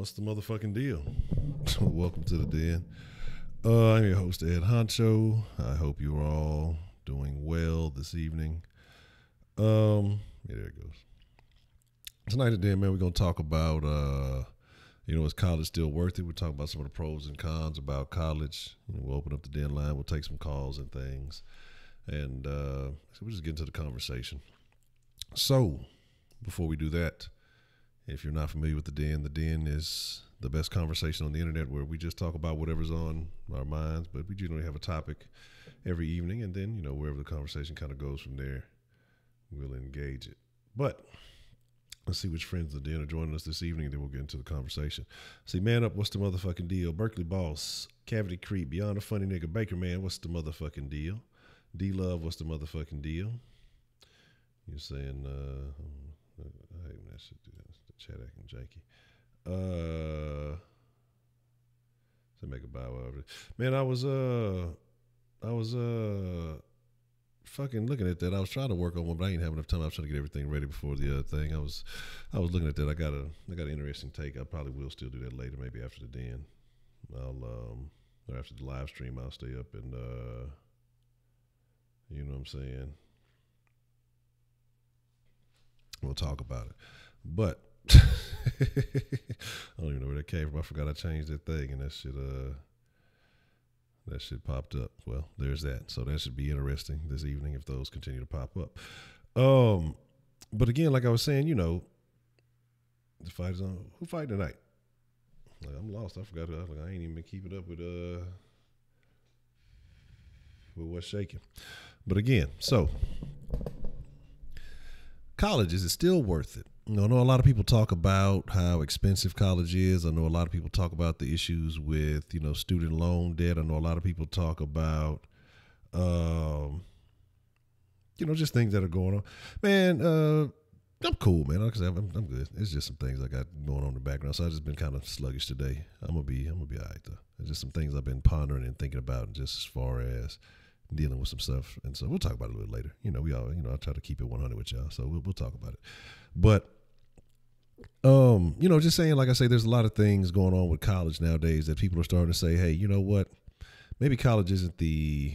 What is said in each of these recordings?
What's the motherfucking deal? Welcome to the den. I'm your host, Ed Honcho. I hope you are all doing well this evening. Yeah, there it goes. Tonight at Den, man, we're going to talk about, is college still worth it? We'll talk about some of the pros and cons about college. We'll open up the Denline. We'll take some calls and things. And so we'll just get into the conversation. So, before we do that, if you're not familiar with the Den is the best conversation on the internet where we just talk about whatever's on our minds, but we generally have a topic every evening, and then, wherever the conversation kind of goes from there, we'll engage it. But let's see which friends of the Den are joining us this evening, and then we'll get into the conversation. See, Man Up, what's the motherfucking deal? Berkeley Boss, Cavity Creep, Beyond a Funny Nigga, Baker Man, what's the motherfucking deal? D-Love, what's the motherfucking deal? You're saying, I hate when that shit do that. Chat acting janky. To make a bow out of it. Man, I was fucking looking at that. I was trying to work on one, but I didn't have enough time. I was trying to get everything ready before the other thing. I was looking at that. I got an interesting take. I probably will still do that later, maybe after the den. Or after the live stream, I'll stay up and you know what I'm saying? We'll talk about it. But I don't even know where that came from. I forgot I changed that thing, and that shit popped up. Well, there's that. So that should be interesting this evening if those continue to pop up. But again, like I was saying, the fight is on. Who fight tonight? Like, I'm lost. I forgot. I ain't even been keeping up with what's shaking. But again, so college, is it still worth it? I know a lot of people talk about how expensive college is. I know a lot of people talk about the issues with, student loan debt. I know a lot of people talk about, just things that are going on. Man, I'm cool, man. Like I said, I'm good. It's just some things I got going on in the background. So I've just been kind of sluggish today. I'm gonna be all right though. There's just some things I've been pondering and thinking about, just as far as dealing with some stuff. And so we'll talk about it a little later. I try to keep it 100 with y'all. So we'll talk about it. But just saying, like I say, there's a lot of things going on with college nowadays that people are starting to say, hey, you know what? Maybe college isn't the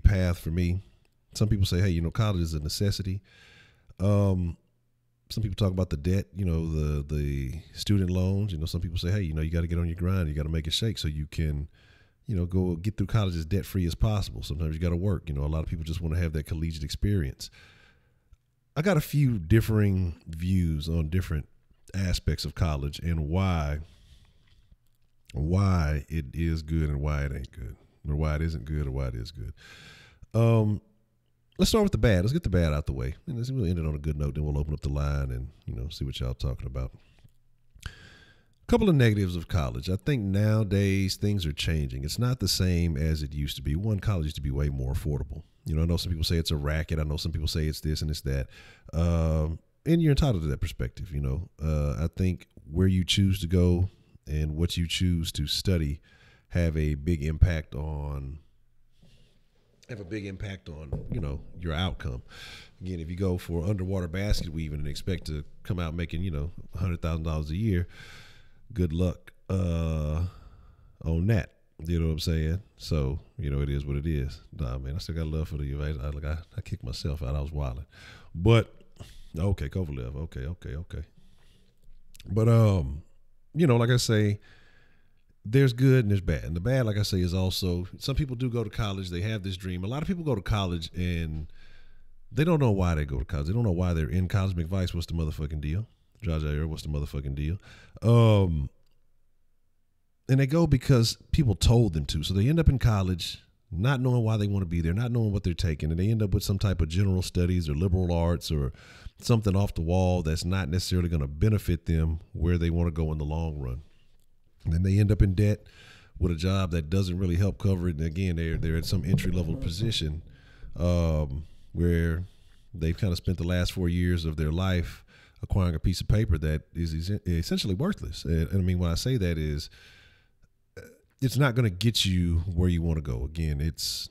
path for me. Some people say, hey, college is a necessity. Some people talk about the debt, the student loans. Some people say, hey, you got to get on your grind. You got to make it shake so you can, go get through college as debt free as possible. Sometimes you got to work. A lot of people just want to have that collegiate experience. I got a few differing views on different aspects of college and why it is good and why it ain't good, or why it isn't good or why it is good. Let's start with the bad. Let's get the bad out the way. And we'll end it on a good note. Then we'll open up the line and, see what y'all talking about. A couple of negatives of college. I think nowadays things are changing. It's not the same as it used to be. One, college used to be way more affordable. I know some people say it's a racket. I know some people say it's this and it's that. And you're entitled to that perspective. I think where you choose to go and what you choose to study have a big impact on your outcome. Again, if you go for underwater basket weaving and expect to come out making, $100,000 a year, good luck on that. You know what I'm saying? So, it is what it is. Nah, man, I still got love for the U.S. I kicked myself out. I was wilding. But, okay, Kovalev. Okay. But, like I say, there's good and there's bad. And the bad, like I say, is also, some people do go to college. They have this dream. A lot of people go to college and they don't know why they go to college. They don't know why they're in college. McVice, what's the motherfucking deal? Jaja, what's the motherfucking deal? And they go because people told them to. So they end up in college not knowing why they want to be there, not knowing what they're taking. And they end up with some type of general studies or liberal arts or something off the wall that's not necessarily going to benefit them where they want to go in the long run. And then they end up in debt with a job that doesn't really help cover it. And again, they're at some entry-level position where they've kind of spent the last 4 years of their life acquiring a piece of paper that is essentially worthless. And I mean, when I say that is, it's not going to get you where you want to go. Again, it's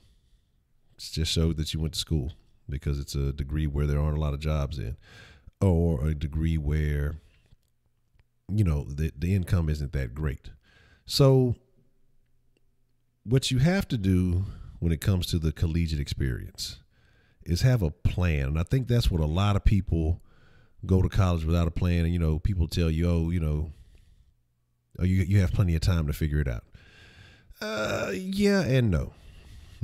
just showed that you went to school because it's a degree where there aren't a lot of jobs in, or a degree where the income isn't that great. So what you have to do when it comes to the collegiate experience is have a plan. And I think that's what a lot of people go to college without a plan. And, people tell you, you have plenty of time to figure it out. Yeah and no.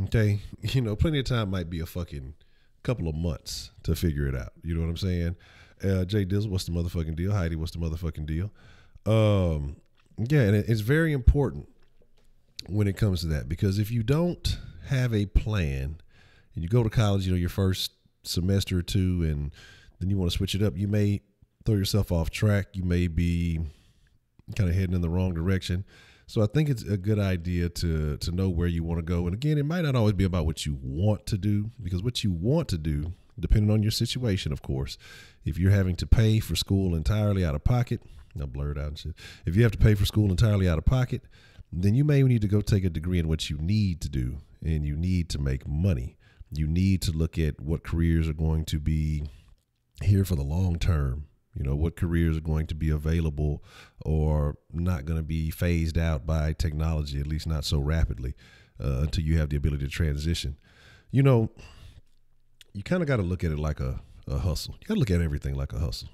Okay. Plenty of time might be a fucking couple of months to figure it out. You know what I'm saying? Jay Dizzle, what's the motherfucking deal? Heidi, what's the motherfucking deal? Yeah, and it's very important when it comes to that, because if you don't have a plan and you go to college, your first semester or two, and then you want to switch it up, you may throw yourself off track. You may be kind of heading in the wrong direction. So I think it's a good idea to know where you want to go. And again, it might not always be about what you want to do, because what you want to do, depending on your situation, of course, if you're having to pay for school entirely out of pocket, I'll blur it out and shit. If you have to pay for school entirely out of pocket, then you may need to go take a degree in what you need to do, and you need to make money. You need to look at what careers are going to be here for the long term. What careers are going to be available or not going to be phased out by technology, at least not so rapidly, until you have the ability to transition. You kind of got to look at it like a hustle. You got to look at everything like a hustle.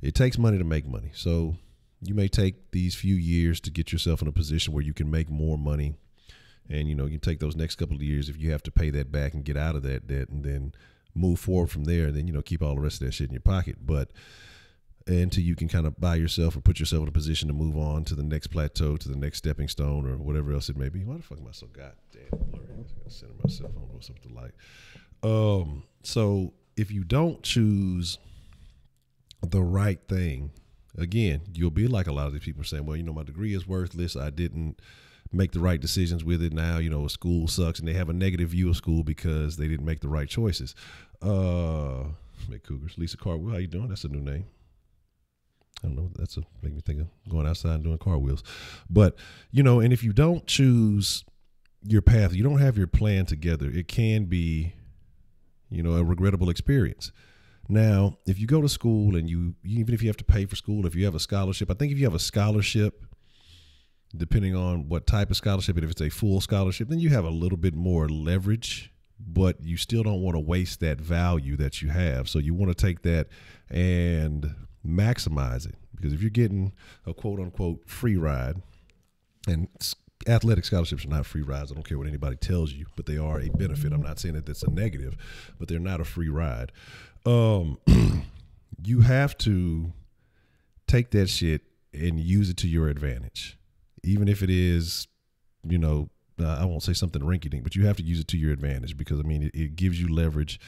It takes money to make money. So you may take these few years to get yourself in a position where you can make more money. And, you take those next couple of years if you have to pay that back and get out of that debt, and then move forward from there, and then, keep all the rest of that shit in your pocket. But until you can kind of buy yourself or put yourself in a position to move on to the next plateau, to the next stepping stone, or whatever else it may be. Why the fuck am I so goddamn blurry? I'm going to center myself on what's up with the light. So if you don't choose the right thing, again, you'll be like a lot of these people saying, well, my degree is worthless. I didn't make the right decisions with it. Now, school sucks, and they have a negative view of school because they didn't make the right choices. Make Cougars. Lisa Cartwheel, how you doing? That's a new name. I don't know. Make me think of going outside and doing car wheels. But, and if you don't choose your path, you don't have your plan together, it can be, a regrettable experience. Now, if you go to school and even if you have to pay for school, if you have a scholarship, I think if you have a scholarship, depending on what type of scholarship, and if it's a full scholarship, then you have a little bit more leverage, but you still don't want to waste that value that you have. So you want to take that and maximize it, because if you're getting a quote unquote free ride, and athletic scholarships are not free rides, I don't care what anybody tells you, but they are a benefit. I'm not saying that that's a negative, but they're not a free ride. You have to take that shit and use it to your advantage, even if it is, I won't say something rinky-dink, but you have to use it to your advantage, because it gives you leverage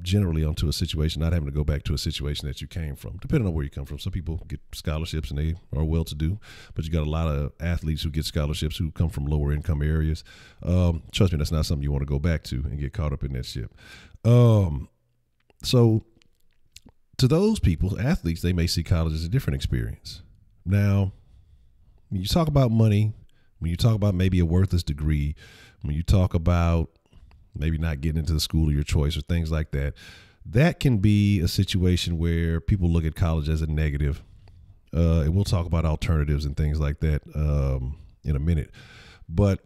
generally onto a situation, not having to go back to a situation that you came from, depending on where you come from. Some people get scholarships and they are well-to-do, but you got a lot of athletes who get scholarships who come from lower income areas. Trust me, that's not something you want to go back to and get caught up in that shit. So to those people, athletes, they may see college as a different experience. Now, when you talk about money, when you talk about maybe a worthless degree, when you talk about maybe not getting into the school of your choice or things like that, that can be a situation where people look at college as a negative. And we'll talk about alternatives and things like that in a minute. But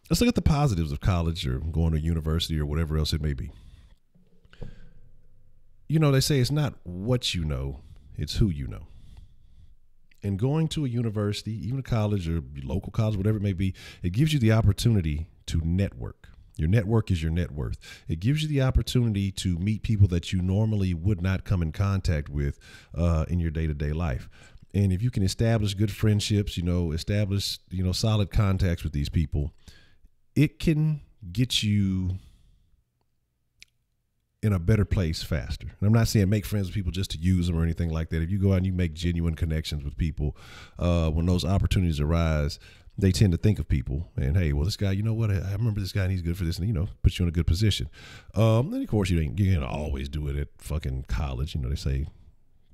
let's look at the positives of college or going to university or whatever else it may be. They say it's not what you know, it's who you know. And going to a university, even a college or local college, whatever it may be, it gives you the opportunity to network. Your network is your net worth. It gives you the opportunity to meet people that you normally would not come in contact with in your day-to-day life. And if you can establish good friendships, establish, solid contacts with these people, it can get you in a better place faster. And I'm not saying make friends with people just to use them or anything like that. If you go out and you make genuine connections with people, when those opportunities arise, they tend to think of people and, hey, well, this guy, you know what? I remember this guy and he's good for this, and, put you in a good position. Then of course you're going to always do it at fucking college. They say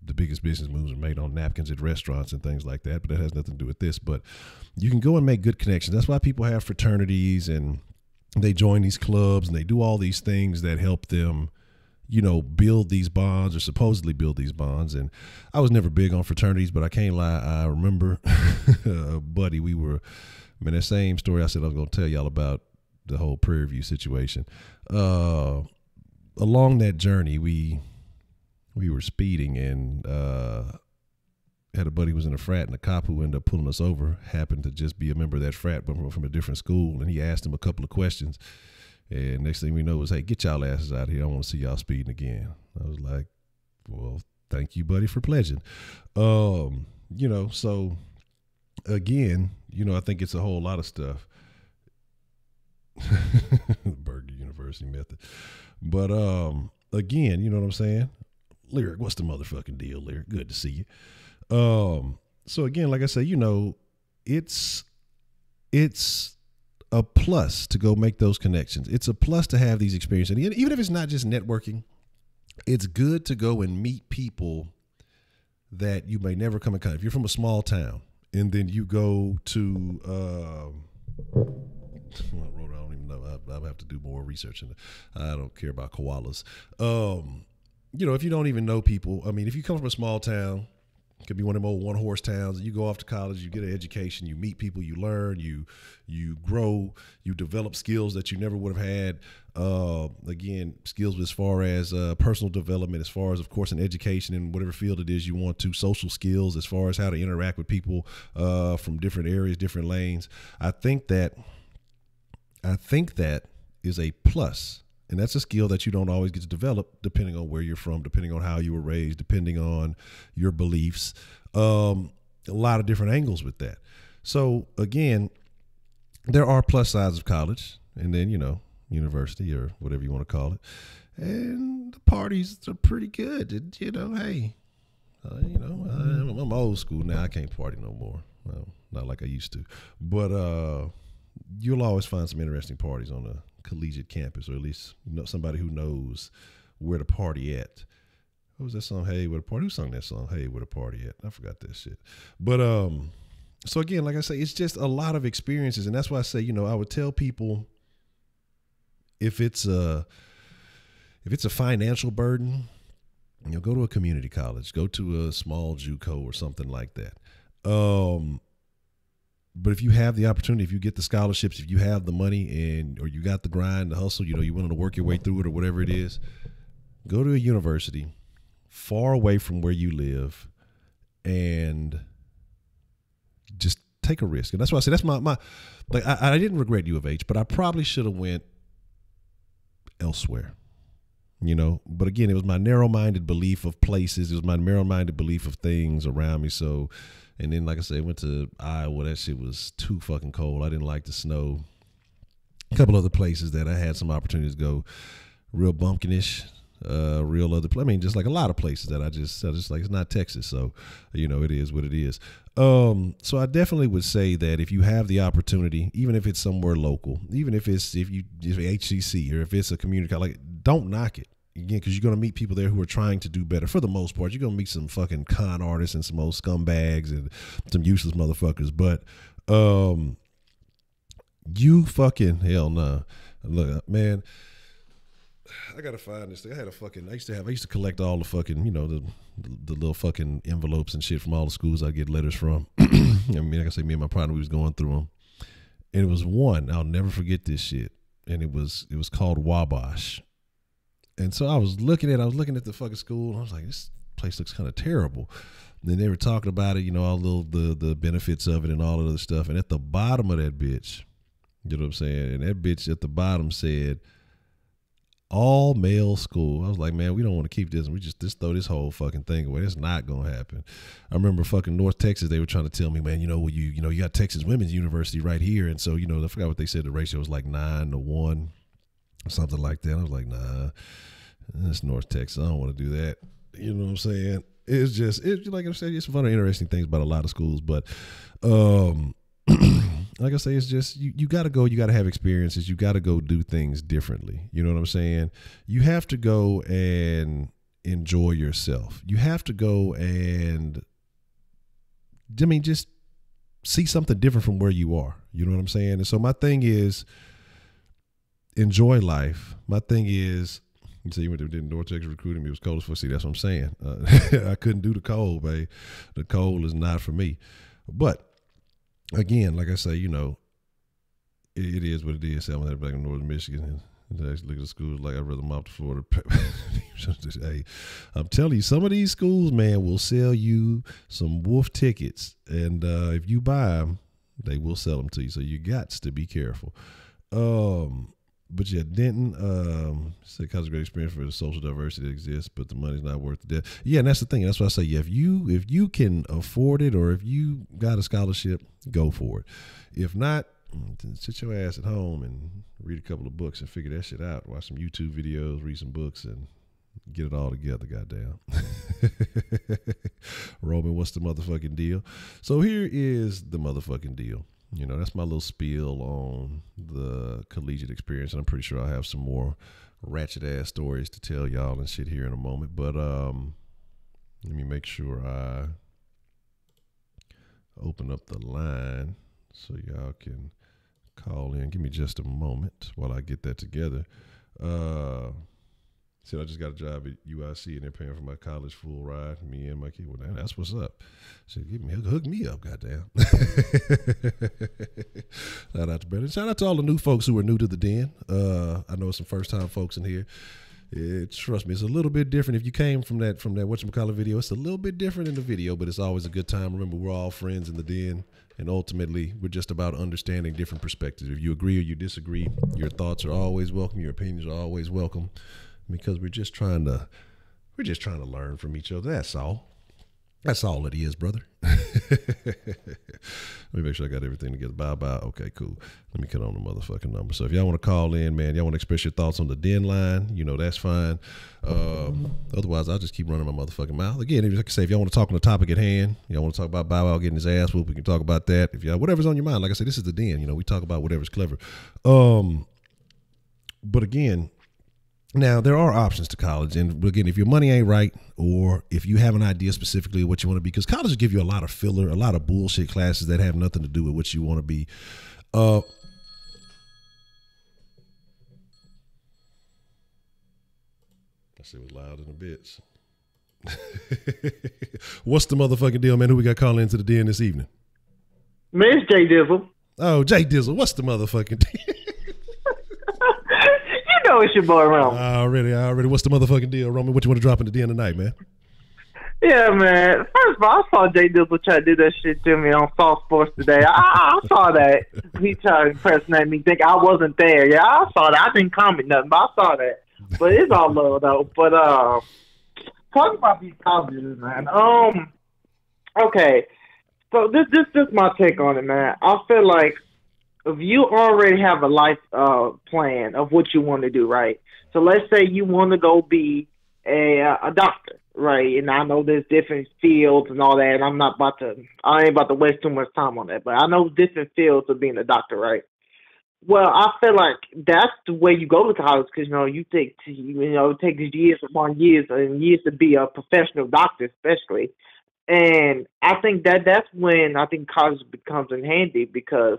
the biggest business moves are made on napkins at restaurants and things like that, but that has nothing to do with this. But you can go and make good connections. That's why people have fraternities and they join these clubs and they do all these things that help them, build these bonds or supposedly build these bonds. And I was never big on fraternities, but I can't lie. I remember, buddy, that same story I said I was going to tell y'all about the whole Prairie View situation. Along that journey, we were speeding and had a buddy who was in a frat, and the cop who ended up pulling us over happened to just be a member of that frat, but from a different school. And he asked him a couple of questions. And next thing we know was, hey, get y'all asses out of here. I don't want to see y'all speeding again. I was like, well, thank you, buddy, for pledging. So again, I think it's a whole lot of stuff. Berkeley University method. But again, you know what I'm saying? Lyric, what's the motherfucking deal, Lyric? Good to see you. So again, like I say, it's a plus to go make those connections. It's a plus to have these experiences. And even if it's not just networking, it's good to go and meet people that you may never come in contact. If you're from a small town and then you go to, I don't even know. I have to do more research. I don't care about koalas. If you don't even know people, if you come from a small town, it could be one of them old one-horse towns, and you go off to college, you get an education, you meet people, you learn, you grow, you develop skills that you never would have had. Again, skills as far as personal development, as far as, of course, in education in whatever field it is you want to, social skills, as far as how to interact with people from different areas, different lanes. I think that is a plus. And that's a skill that you don't always get to develop depending on where you're from, depending on how you were raised, depending on your beliefs. A lot of different angles with that. So again, there are plus sides of college and then, university or whatever you want to call it. And the parties are pretty good. Hey, I'm old school now. I can't party no more. Well, not like I used to. But you'll always find some interesting parties on a collegiate campus, or at least somebody who knows where to party at. What was that song? Hey, where to party? Who sung that song? Hey, where to party at? I forgot that shit. But so again, like I say, it's just a lot of experiences, and that's why I say, I would tell people if it's a financial burden, go to a community college, go to a small JUCO or something like that. But if you have the opportunity, if you get the scholarships, if you have the money or you got the grind, the hustle, you're willing to work your way through it or whatever it is, go to a university far away from where you live and just take a risk. And that's why I say that's my I didn't regret U of H, but I probably should have went elsewhere. But again, it was my narrow-minded belief of places. It was my narrow-minded belief of things around me. So, and then, like I said, I went to Iowa. That shit was too fucking cold. I didn't like the snow. A couple other places that I had some opportunities to go, real bumpkinish, real other. Just like a lot of places that I just like, it's not Texas. So, it is what it is. So I definitely would say that if you have the opportunity, even if it's somewhere local, even if HCC or if it's a community college, don't knock it. Again, because you're going to meet people there who are trying to do better. For the most part, you're going to meet some fucking con artists and some old scumbags and some useless motherfuckers. But you fucking hell nah. Look, man, I gotta find this thing. I used to collect all the fucking, the little fucking envelopes and shit from all the schools I get letters from. Like I say, me and my partner, we was going through them, and it was one. I'll never forget this shit, and it was called Wabash. And so I was looking at the fucking school, and I was like, this place looks kind of terrible. And then they were talking about it, all the benefits of it and all of other stuff. And at the bottom of that bitch, you know what I'm saying? And that bitch at the bottom said, all male school. I was like, man, we don't want to keep this, and we just throw this whole fucking thing away. It's not gonna happen. I remember fucking North Texas, they were trying to tell me, man, you got Texas Women's University right here, and so I forgot what they said. The ratio was like 9-1 or something like that. I was like, nah, it's North Texas. I don't want to do that. You know what I'm saying? It's like I said, it's one of the interesting things about a lot of schools, but like I say, it's just you got to go. You got to have experiences. You got to go do things differently. You know what I'm saying? You have to go and enjoy yourself. You have to go and, just see something different from where you are. You know what I'm saying? And so my thing is enjoy life. My thing is You see, when they did Nortex recruiting me, it was cold as fuck. See, that's what I'm saying. I couldn't do the cold, babe. The cold is not for me. But again, like I say, you know, it is what it is. I'm back in Northern Michigan. And actually look at the schools like I'd rather mop to Florida. Hey, I'm telling you, some of these schools, man, will sell you some wolf tickets. And if you buy them, they will sell them to you. So you got to be careful. But yeah, Denton, it's a college great experience for the social diversity that exists, but the money's not worth the debt. Yeah, and that's the thing. That's why I say, yeah, if you can afford it, or if you got a scholarship, go for it. If not, sit your ass at home and read a couple of books and figure that shit out. Watch some YouTube videos, read some books, and get it all together, goddamn. Roman, what's the motherfucking deal? So here is the motherfucking deal. You know, that's my little spiel on the collegiate experience, and I'm pretty sure I'll have some more ratchet ass stories to tell y'all and shit here in a moment. But let me make sure I open up the line so y'all can call in. Give me just a moment while I get that together. See, I just got a job at UIC and they're paying for my college full ride, me and my kid. Well, that's what's up. So hook me up, goddamn. Shout out to Brandon. Shout out to all the new folks who are new to the den. I know some first time folks in here. Trust me, it's a little bit different. If you came from that whatchamacallit video, it's a little bit different in the video, but it's always a good time. Remember, we're all friends in the den, and ultimately, we're just about understanding different perspectives. If you agree or you disagree, your thoughts are always welcome. Your opinions are always welcome, because we're just trying to learn from each other. That's all. That's all it is, brother. Let me make sure I got everything together. Bye. Okay, cool. Let me cut on the motherfucking number. So if y'all want to call in, man, y'all want to express your thoughts on the Denline, you know, that's fine. Otherwise, I'll just keep running my motherfucking mouth. Again, like I say, if y'all want to talk on the topic at hand, y'all want to talk about Bow Wow getting his ass whooped, we can talk about that. If y'all, whatever's on your mind, like I said, this is the den. You know, we talk about whatever's clever. But again, now, there are options to college, and again, if your money ain't right, or if you have an idea specifically of what you want to be, because colleges give you a lot of filler, a lot of bullshit classes that have nothing to do with what you want to be. That shit was loud in the bits. What's the motherfucking deal, man? Who we got calling into the den this evening? Man, it's Jay Dizzle. Oh, Jay Dizzle. What's the motherfucking deal? You know it's your boy, Roman. Already. What's the motherfucking deal, Roman? What you want to drop in the den tonight, man? Yeah, man. First of all, I saw Jay Dizzle try to do that shit to me on Fox Sports today. I saw that. He tried to impersonate me, think I wasn't there. Yeah, I saw that. I didn't comment nothing, but I saw that. But it's all love, though. But talk about these colleges, man. Okay. So this is my take on it, man. I feel like if you already have a life plan of what you want to do, right? So let's say you want to go be a doctor, right? And I know there's different fields and all that, and I ain't about to waste too much time on that, but I know different fields of being a doctor, right? Well, I feel like that's the way you go to college, because you take these years upon years and years to be a professional doctor, especially. And I think that's when I think college becomes in handy, because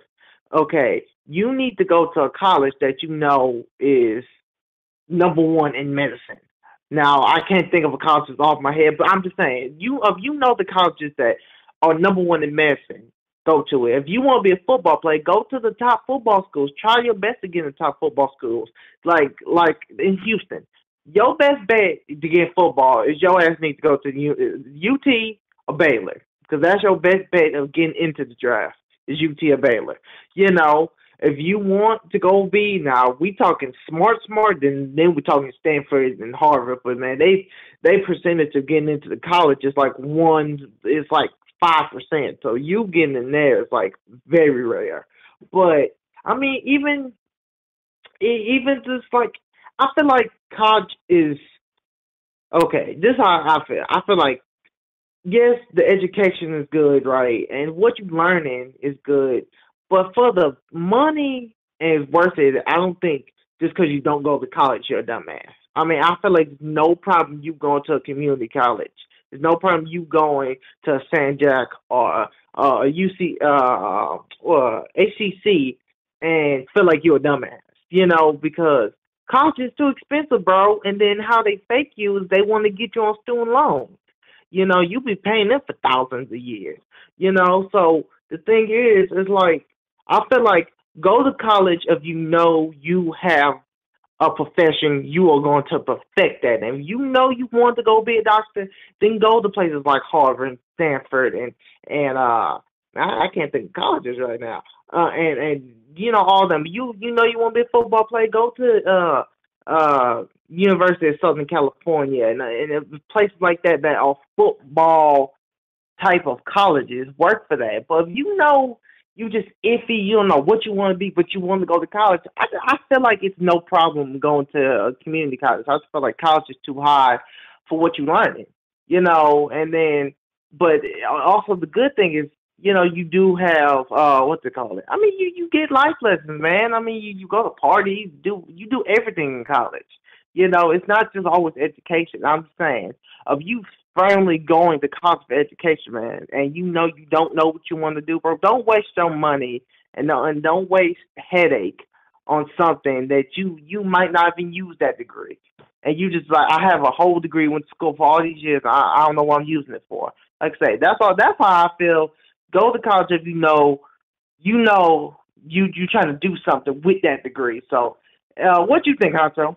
okay, you need to go to a college that you know is number one in medicine. Now, I can't think of a college off my head, but I'm just saying, if you know the colleges that are number one in medicine, go to it. If you want to be a football player, go to the top football schools. Try your best to get in the top football schools, like in Houston. Your best bet to get in football is your ass need to go to UT or Baylor, because that's your best bet of getting into the draft. Is UT or Baylor. If you want to go be, now we talking smart, then we talking Stanford and Harvard, but man, they percentage of getting into the college is like 5%. So you getting in there is like very rare. But I mean, even just like, I feel like college is okay. This is how I feel. I feel like, yes, the education is good, right? And what you're learning is good. But for the money is worth it. I don't think just because you don't go to college, you're a dumbass. I mean, I feel like there's no problem you going to a community college. There's no problem you going to San Jack or UC or HCC and feel like you're a dumbass, because college is too expensive, bro. And then how they fake you is they want to get you on student loans. You be paying them for thousands a year. So the thing is like I feel like go to college if you have a profession, you are going to perfect that. And you want to go be a doctor, then go to places like Harvard and Stanford and I can't think of colleges right now. And all of them. You want to be a football player, go to University of Southern California and places like that are football type of colleges work for that. But if you just iffy, you don't know what you want to be, but you want to go to college, I feel like it's no problem going to a community college. I just feel like college is too high for what you're learning, and then, but also the good thing is, you do have, what's it called? I mean, you get life lessons, man. I mean, you go to parties, you do everything in college. It's not just always education. I'm saying, of you firmly going to college for education, man, and you don't know what you want to do, bro, don't waste your money and don't waste headache on something that you might not even use that degree. And you just like, I have a whole degree, went to school for all these years, I don't know what I'm using it for. Like I say, that's how I feel. Go to college if you trying to do something with that degree. So, what do you think, Honcho?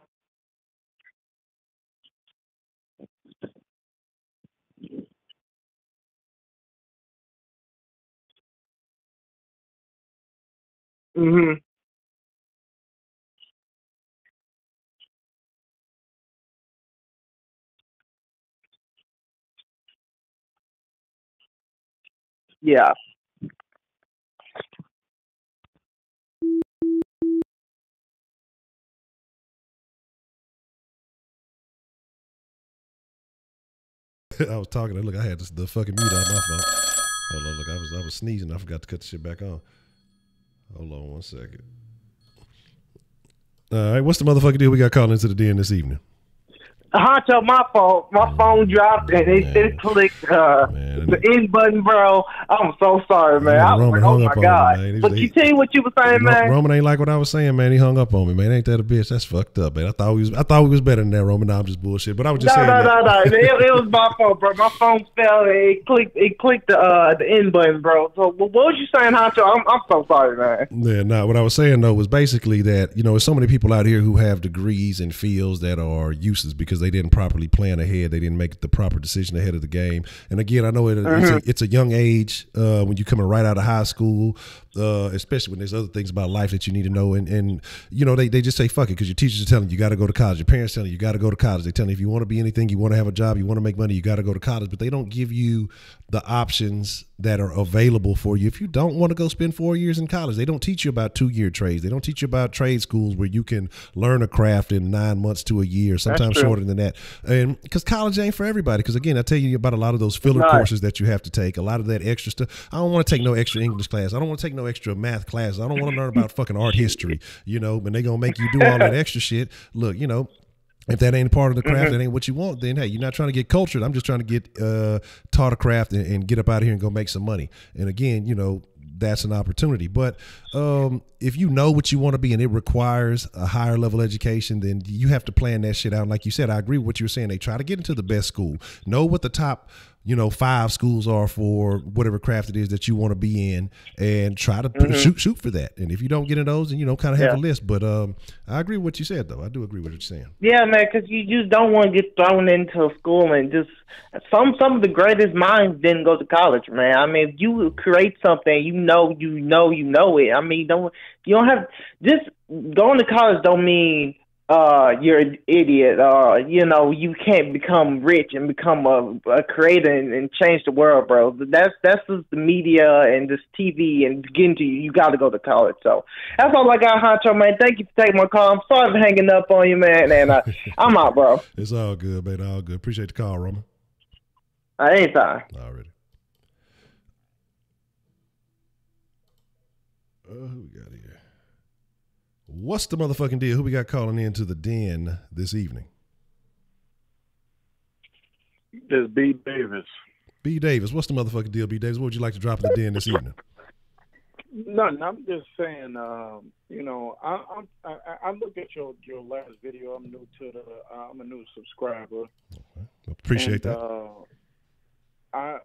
Mhm. Yeah. I was talking. Look, I had the fucking mute on my phone. Hold on, look, I was sneezing. I forgot to cut the shit back on. Hold on 1 second. All right, what's the motherfucking deal we got calling into the den this evening? Honcho, my fault. My phone dropped and it clicked the end button, bro. I'm so sorry, man. I was like, oh my God. But you tell you what you were saying, man. Roman ain't like what I was saying, man. He hung up on me, man. Ain't that a bitch? That's fucked up, man. I thought we was better than that, Roman. Nah, I'm just bullshit. But I was just saying. No. It was my fault, bro. My phone fell. It clicked the end button, bro. So what was you saying, Honcho? I'm so sorry, man. Yeah, nah. What I was saying though was basically that there's so many people out here who have degrees in fields that are useless because they didn't properly plan ahead. They didn't make the proper decision ahead of the game. And again, I know it's a young age when you're coming right out of high school, especially when there's other things about life that you need to know. And they just say fuck it because your teachers are telling you got to go to college. Your parents telling you got to go to college. They telling you if you want to be anything, you want to have a job, you want to make money, you got to go to college. But they don't give you the options that are available for you if you don't want to go spend 4 years in college. They don't teach you about 2-year trades. They don't teach you about trade schools where you can learn a craft in 9 months to a year, sometimes shorter than that. And because college ain't for everybody. Because again, I tell you about a lot of those filler courses that you have to take, a lot of that extra stuff. I don't want to take no extra English class. I don't want to take no extra math classes. I don't want to learn about fucking art history, but they going to make you do all that extra shit. Look, if that ain't part of the craft, that ain't what you want, then hey, you're not trying to get cultured. I'm just trying to get taught a craft and get up out of here and go make some money. And again, that's an opportunity. But if you know what you want to be and it requires a higher level education, then you have to plan that shit out. And like you said, I agree with what you were saying. They try to get into the best school. Know what the top 5 schools are for whatever craft it is that you want to be in, and try to shoot for that. And if you don't get in those, then kind of have a list. But I agree with what you said, though. I do agree with what you're saying. Yeah, man, because you just don't want to get thrown into a school and just some of the greatest minds didn't go to college, man. I mean, if you create something, you know it. I mean, you don't have just going to college don't mean you're an idiot. You can't become rich and become a creator and change the world, bro. That's just the media and this TV and getting to you. You got to go to college. So that's all I got, Honcho, man. Thank you for taking my call. I'm sorry for hanging up on you, man. And I'm out, bro. It's all good, man. All good. Appreciate the call, Roman. Anytime. Already. Who we got here? What's the motherfucking deal? Who we got calling into the den this evening? This B. Davis. B. Davis. What's the motherfucking deal, B. Davis? What would you like to drop in the den this evening? Nothing. I'm just saying. I look at your last video. I'm new to the. I'm a new subscriber, Appreciate and that. I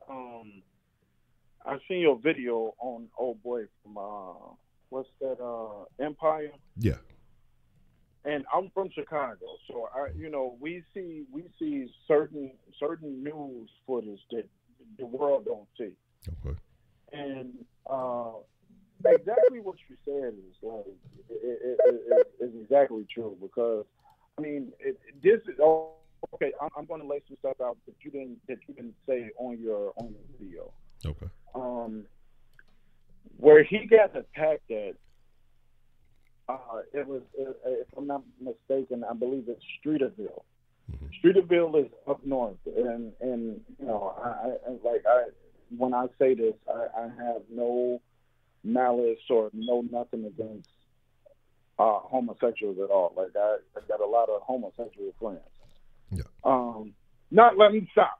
I seen your video on old boy from what's that Empire, Yeah. and I'm from Chicago, so we see certain news footage that the world don't see, Okay. and exactly what you said is like is exactly true because I mean this is okay. I'm going to lay some stuff out that you didn't say on your video. Okay. Where he got attacked at, it was if I'm not mistaken, I believe it's Streeterville. Mm-hmm. Streeterville is up north, and I when I say this, I have no malice or no nothing against homosexuals at all. Like I got a lot of homosexual friends. Yeah. Not let me stop.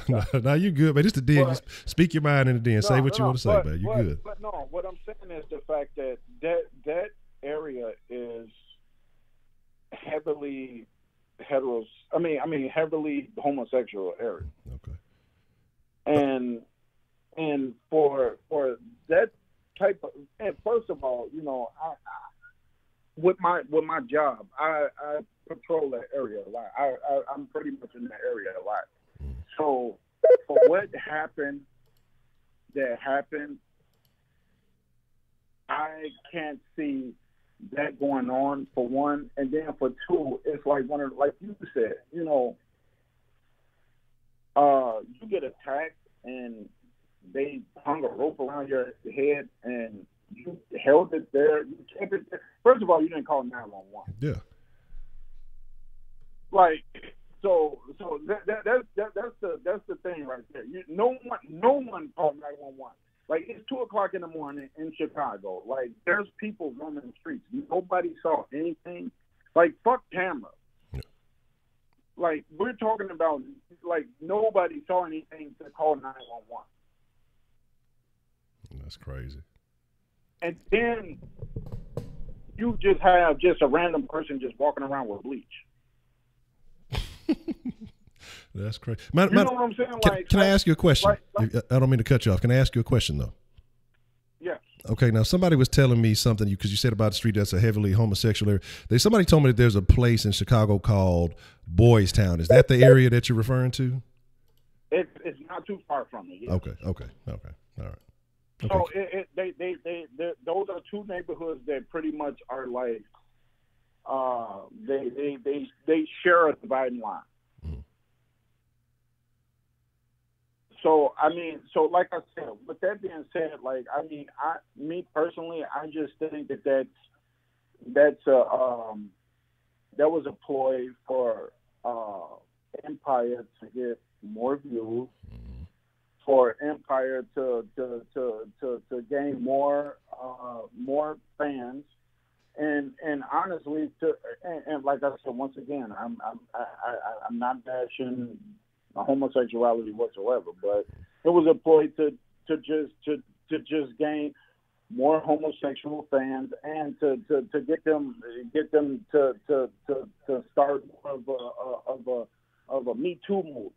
No, you good, man. It's the den. You speak your mind in the den. Say what you want to say, man. You good. But no, what I'm saying is the fact that area is heavily heavily homosexual area. Okay. And for that type of, and first of all, I with my job, I patrol that area a lot. I'm pretty much in that area a lot. So for what happened, I can't see that going on for one, and then for two, it's like like you said, you get attacked and they hung a rope around your head and you held it there. You kept it there. First of all, you didn't call 911. Yeah. Like, so that's the thing right there. No one called 911. Like, it's 2:00 in the morning in Chicago. Like, there's people roaming the streets. Nobody saw anything. Like, fuck cameras. Yeah. Like, we're talking about, like, nobody saw anything to call 911. That's crazy. And then you just have a random person just walking around with bleach. That's crazy. You know what I'm saying? Can I ask you a question? Like, I don't mean to cut you off. Can I ask you a question, though? Yes. Okay, now somebody was telling me something, because you said about the street that's a heavily homosexual area. Somebody told me that there's a place in Chicago called Boys Town. Is that the area that you're referring to? It's not too far from it. Yes. Okay. All right. So those are two neighborhoods that pretty much are like they share a dividing line. Mm-hmm. So like I said, with that being said, like me personally, I just think that was a ploy for Empire to get more views. Mm-hmm. For Empire to gain more fans, and honestly, and like I said, once again, I'm not bashing homosexuality whatsoever, but it was a ploy to just gain more homosexual fans and to get them to start of a Me Too movement.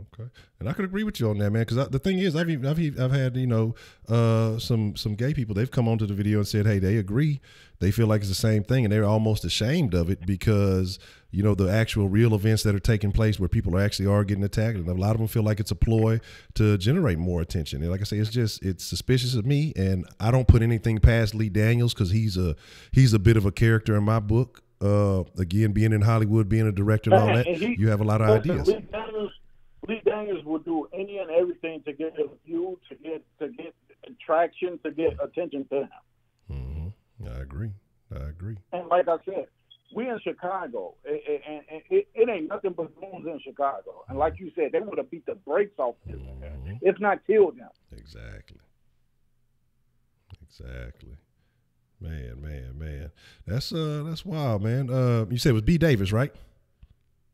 Okay, and I could agree with you on that, man. Because the thing is, I've had some gay people. They've come onto the video and said, hey, they agree. They feel like it's the same thing, and they're almost ashamed of it because the actual real events that are taking place where people are getting attacked, and a lot of them feel like it's a ploy to generate more attention. And like I say, it's suspicious of me, and I don't put anything past Lee Daniels because he's a bit of a character in my book. Again, being in Hollywood, being a director and all that, you have a lot of ideas. Lee Daniels will do any and everything to get a view, to get traction, to get attention to him. Mm-hmm. I agree. And like I said, we in Chicago, and it ain't nothing but goons in Chicago. And like you said, they would have beat the brakes off him, if not killed him. Exactly. Man. That's wild, man. You said it was B. Davis, right?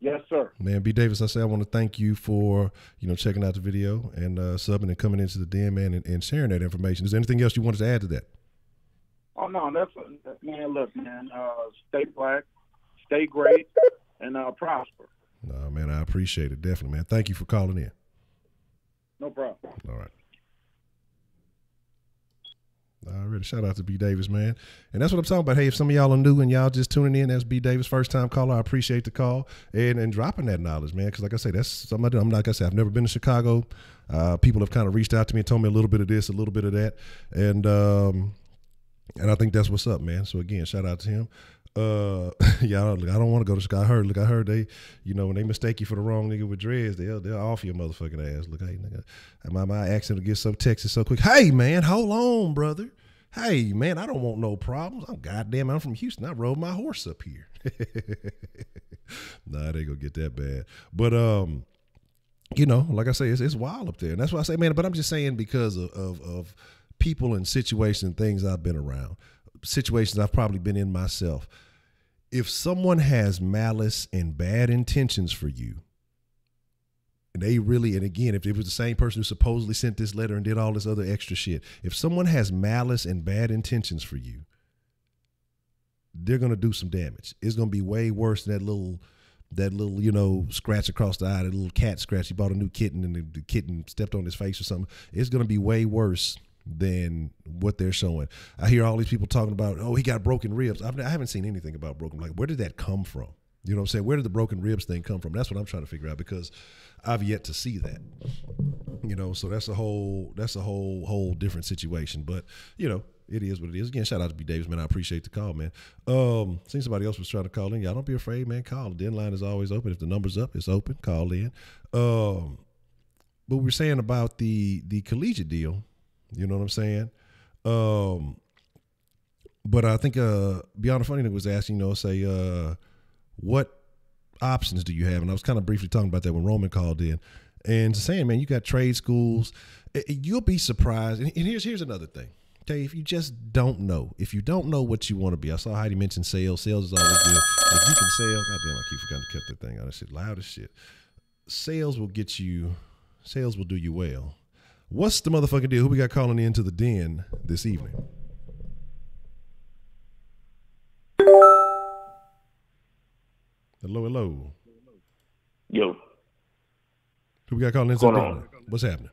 Yes, sir. Man, B. Davis, I want to thank you for, checking out the video and subbing and coming into the den, man, and sharing that information. Is there anything else you wanted to add to that? Oh, no, man, look, man, stay black, stay great, and prosper. No, man, I appreciate it. Definitely, man. Thank you for calling in. No problem. All right. Already, shout out to B. Davis, man. And that's what I'm talking about. Hey, if some of y'all are new and y'all just tuning in, that's B. Davis, first time caller. I appreciate the call and dropping that knowledge, man. Because like I say, that's something I do. Like I said, I've never been to Chicago. People have kind of reached out to me and told me a little bit of this, a little bit of that, and I think that's what's up, man. So again, shout out to him. Yeah, I don't want to go to Chicago. I heard they, when they mistake you for the wrong nigga with dreads, they'll off your motherfucking ass. Look, hey, nigga, my accent will get so Texas so quick. Hey, man, hold on, brother. Hey, man, I don't want no problems. I'm from Houston. I rode my horse up here. Nah, they gonna get that bad. But like I say, it's wild up there, and that's why I say, man. But I'm just saying because of people and situations and things I've been around, situations I've probably been in myself. If someone has malice and bad intentions for you, and again, if it was the same person who supposedly sent this letter and did all this other extra shit, if someone has malice and bad intentions for you, they're going to do some damage. It's going to be way worse than that little, scratch across the eye, that little cat scratch. He bought a new kitten and the kitten stepped on his face or something. It's going to be way worse than what they're showing. I hear all these people talking about, he got broken ribs. I haven't seen anything about broken. Like, where did that come from? You know what I'm saying? Where did the broken ribs thing come from? That's what I'm trying to figure out, because I've yet to see that. So that's a whole different situation. But it is what it is. Again, shout out to B. Davis, man. I appreciate the call, man. Seen somebody else was trying to call in. Y'all don't be afraid, man. Call. The Denline is always open. If the number's up, it's open. Call in. But we're saying about the collegiate deal. You know what I'm saying? But I think Beyond the Funny Nigga was asking, what options do you have? And I was kind of briefly talking about that when Roman called in. And saying, man, you got trade schools. You'll be surprised. And here's another thing. Okay, if you just don't know, if you don't know what you want to be, I saw Heidi mention sales. Sales is always good. If you can sell, goddamn, I keep forgetting to keep that thing on. That shit loud as shit. Sales will do you well. What's the motherfucking deal? Who we got calling into the den this evening? Hello. Yo. Who we got calling into the den? What's happening?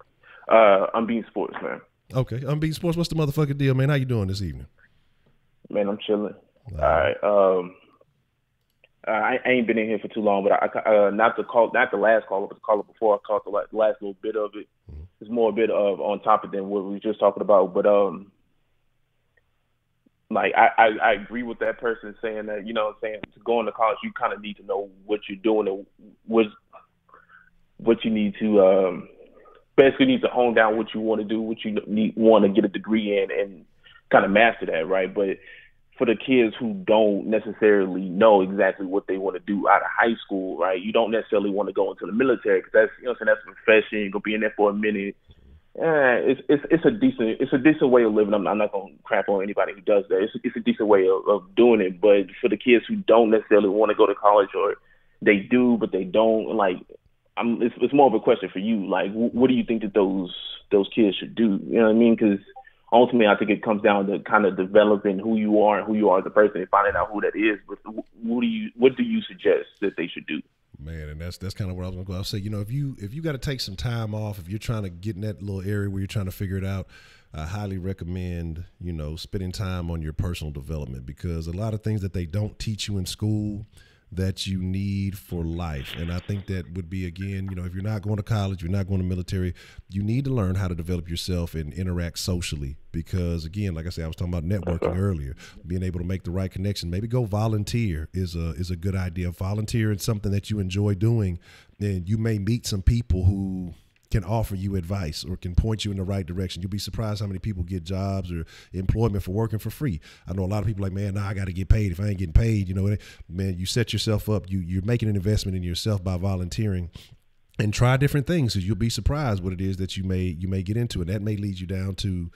I'm being sports, man. Okay, I'm being sports. What's the motherfucking deal, man? How you doing this evening? Man, I'm chilling. All right. I ain't been in here for too long, but not the last caller, but the caller before. I caught the last little bit of it. Mm-hmm. It's more a bit of on topic than what we were just talking about. But I agree with that person saying that, to go into college, you kind of need to know what you're doing and what you need to basically need to hone down what you want to do, what you want to get a degree in, and kind of master that, right? But for the kids who don't necessarily know exactly what they want to do out of high school, right? You don't necessarily want to go into the military because that's, that's a profession. You're gonna be in there for a minute. It's a decent way of living. I'm not gonna crap on anybody who does that. It's a decent way of doing it. But for the kids who don't necessarily want to go to college, or they do but they don't, it's more of a question for you. Like, what do you think that those kids should do? You know what I mean? Because ultimately, I think it comes down to kind of developing who you are and who you are as a person and finding out who that is. But what do you suggest that they should do? Man, and that's kind of where I was going to go. I'll say, if you got to take some time off, if you're trying to get in that little area where you're trying to figure it out, I highly recommend, spending time on your personal development, because a lot of things that they don't teach you in school that you need for life. And I think that would be, again, if you're not going to college, you're not going to military, you need to learn how to develop yourself and interact socially. Because, again, like I said, I was talking about networking earlier, being able to make the right connection. Maybe go volunteer is a good idea. Volunteer in something that you enjoy doing, and you may meet some people who can offer you advice or can point you in the right direction. You'll be surprised how many people get jobs or employment for working for free. I know a lot of people like, man, I got to get paid. If I ain't getting paid, man, you set yourself up. You're making an investment in yourself by volunteering, and try different things, because you'll be surprised what it is that you may get into. And that may lead you down to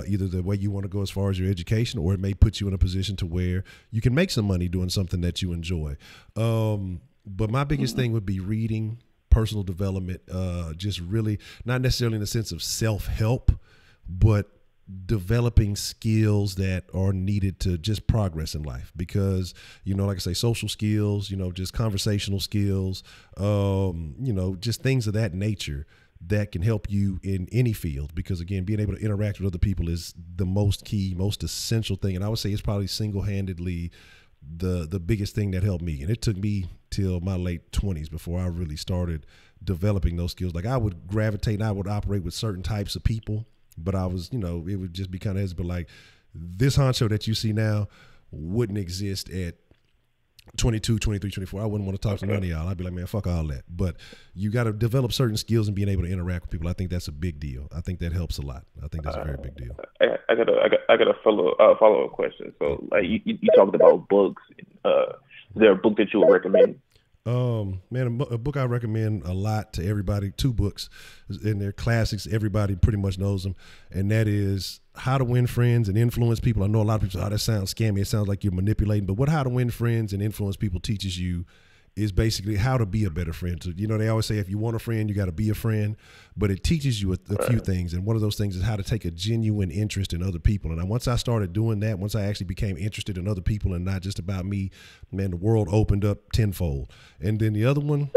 either the way you want to go as far as your education, or it may put you in a position to where you can make some money doing something that you enjoy. But my biggest thing would be reading, personal development, just really not necessarily in the sense of self-help, but developing skills that are needed to just progress in life. Because, like I say, social skills, just conversational skills, just things of that nature that can help you in any field. Because again, being able to interact with other people is the most key, most essential thing. And I would say it's probably single-handedly the biggest thing that helped me. And it took me till my late 20s before I really started developing those skills. Like I would gravitate and I would operate with certain types of people, but I was, it would just be kind of hesitant. But like this Honcho that you see now wouldn't exist at 22, 23, 24. I wouldn't want to talk to none of y'all. I'd be like, man, fuck all that. But you got to develop certain skills and being able to interact with people. I think that's a big deal. I think that helps a lot. I think that's a very big deal. I got a follow up question. So like you talked about books. Is there a book that you would recommend? Man, a book I recommend a lot to everybody, 2 books, and they're classics. Everybody pretty much knows them. And that is How to Win Friends and Influence People. I know a lot of people say, oh, that sounds scammy. It sounds like you're manipulating. But what How to Win Friends and Influence People teaches you is basically how to be a better friend. So, they always say if you want a friend, you got to be a friend. But it teaches you a few things. And one of those things is how to take a genuine interest in other people. And once I started doing that, once I actually became interested in other people and not just about me, man, the world opened up tenfold. And then the other one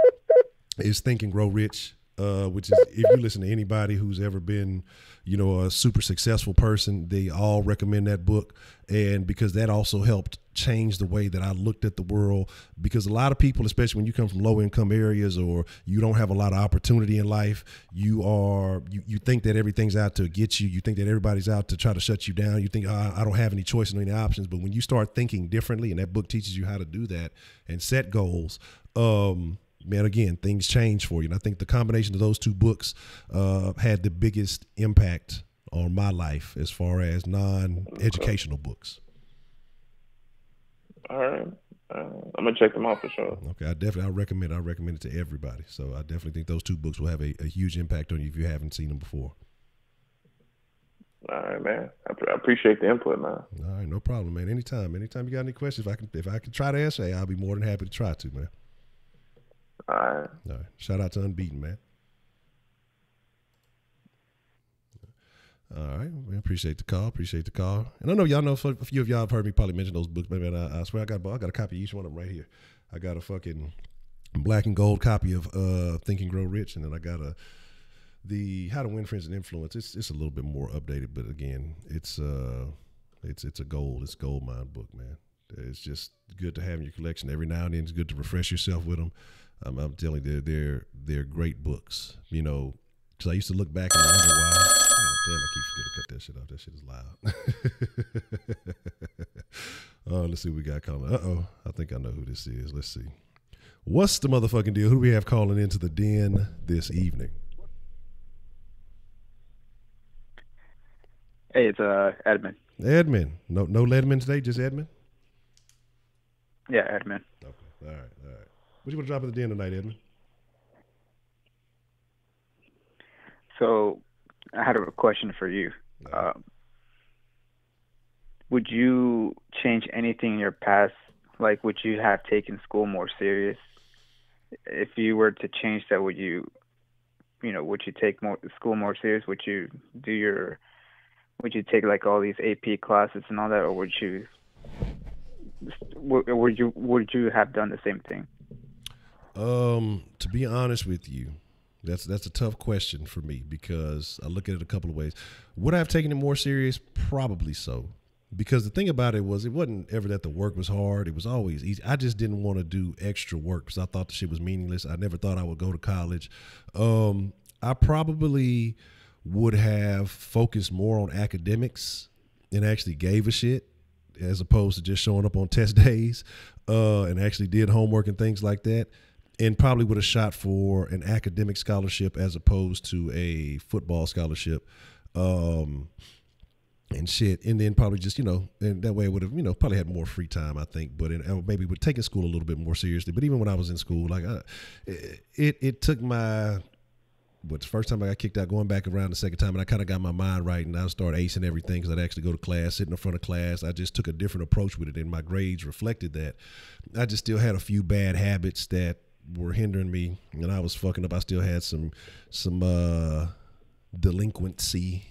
is Think and Grow Rich, which is if you listen to anybody who's ever been, a super successful person, they all recommend that book. And because that also helped change the way that I looked at the world, because a lot of people, especially when you come from low income areas or you don't have a lot of opportunity in life, you think that everything's out to get you. You think that everybody's out to try to shut you down. You think, I don't have any choice or any options. But when you start thinking differently, and that book teaches you how to do that and set goals, man, again, things change for you. And I think the combination of those 2 books had the biggest impact on my life as far as non-educational books. All right. I'm gonna check them out for sure. Okay, I recommend it to everybody. So I definitely think those 2 books will have a huge impact on you if you haven't seen them before. All right, man. I appreciate the input, man. All right, no problem, man. Anytime you got any questions, if I can try to answer, I'll be more than happy to try to, man. All right. Shout out to Unbeaten, man. All right. We appreciate the call. And I know y'all know, a few of y'all have heard me probably mention those books, man. I swear I got a copy of each one of them right here. I got a fucking black and gold copy of Think and Grow Rich, and then I got the How to Win Friends and Influence. It's a little bit more updated, but again, it's a gold mine book, man. It's just good to have in your collection. Every now and then it's good to refresh yourself with them. I'm telling you, they're great books. Because I used to look back and wonder why. Oh, damn, I keep forgetting to cut that shit off. That shit is loud. Let's see what we got calling. I think I know who this is. Let's see. What's the motherfucking deal? Who do we have calling into the den this evening? Hey, it's Edmund. Edmund. No Ledman today, just Edmund? Yeah, Edmund. Okay. All right. What you want to drop in the den tonight, Edmund? So I had a question for you. Would you change anything in your past? Like, would you have taken school more serious? If you were to change that, would you take school more serious? Would you take like all these AP classes and all that, or would you have done the same thing? To be honest with you, that's a tough question for me because I look at it a couple of ways. Would I have taken it more serious? Probably so. Because the thing about it wasn't ever that the work was hard. It was always easy. I just didn't want to do extra work because I thought the shit was meaningless. I never thought I would go to college. I probably would have focused more on academics and actually gave a shit as opposed to just showing up on test days and actually did homework and things like that. And probably would have shot for an academic scholarship as opposed to a football scholarship. And shit, and then probably just, and that way I would have, probably had more free time, I think, but maybe would take school a little bit more seriously. But even when I was in school, like it took my but the first time I got kicked out, going back around the second time, and I kind of got my mind right, and I started acing everything because I'd actually go to class, sit in the front of class. I just took a different approach with it, and my grades reflected that. I just still had a few bad habits that were hindering me, and I was fucking up. I still had some delinquency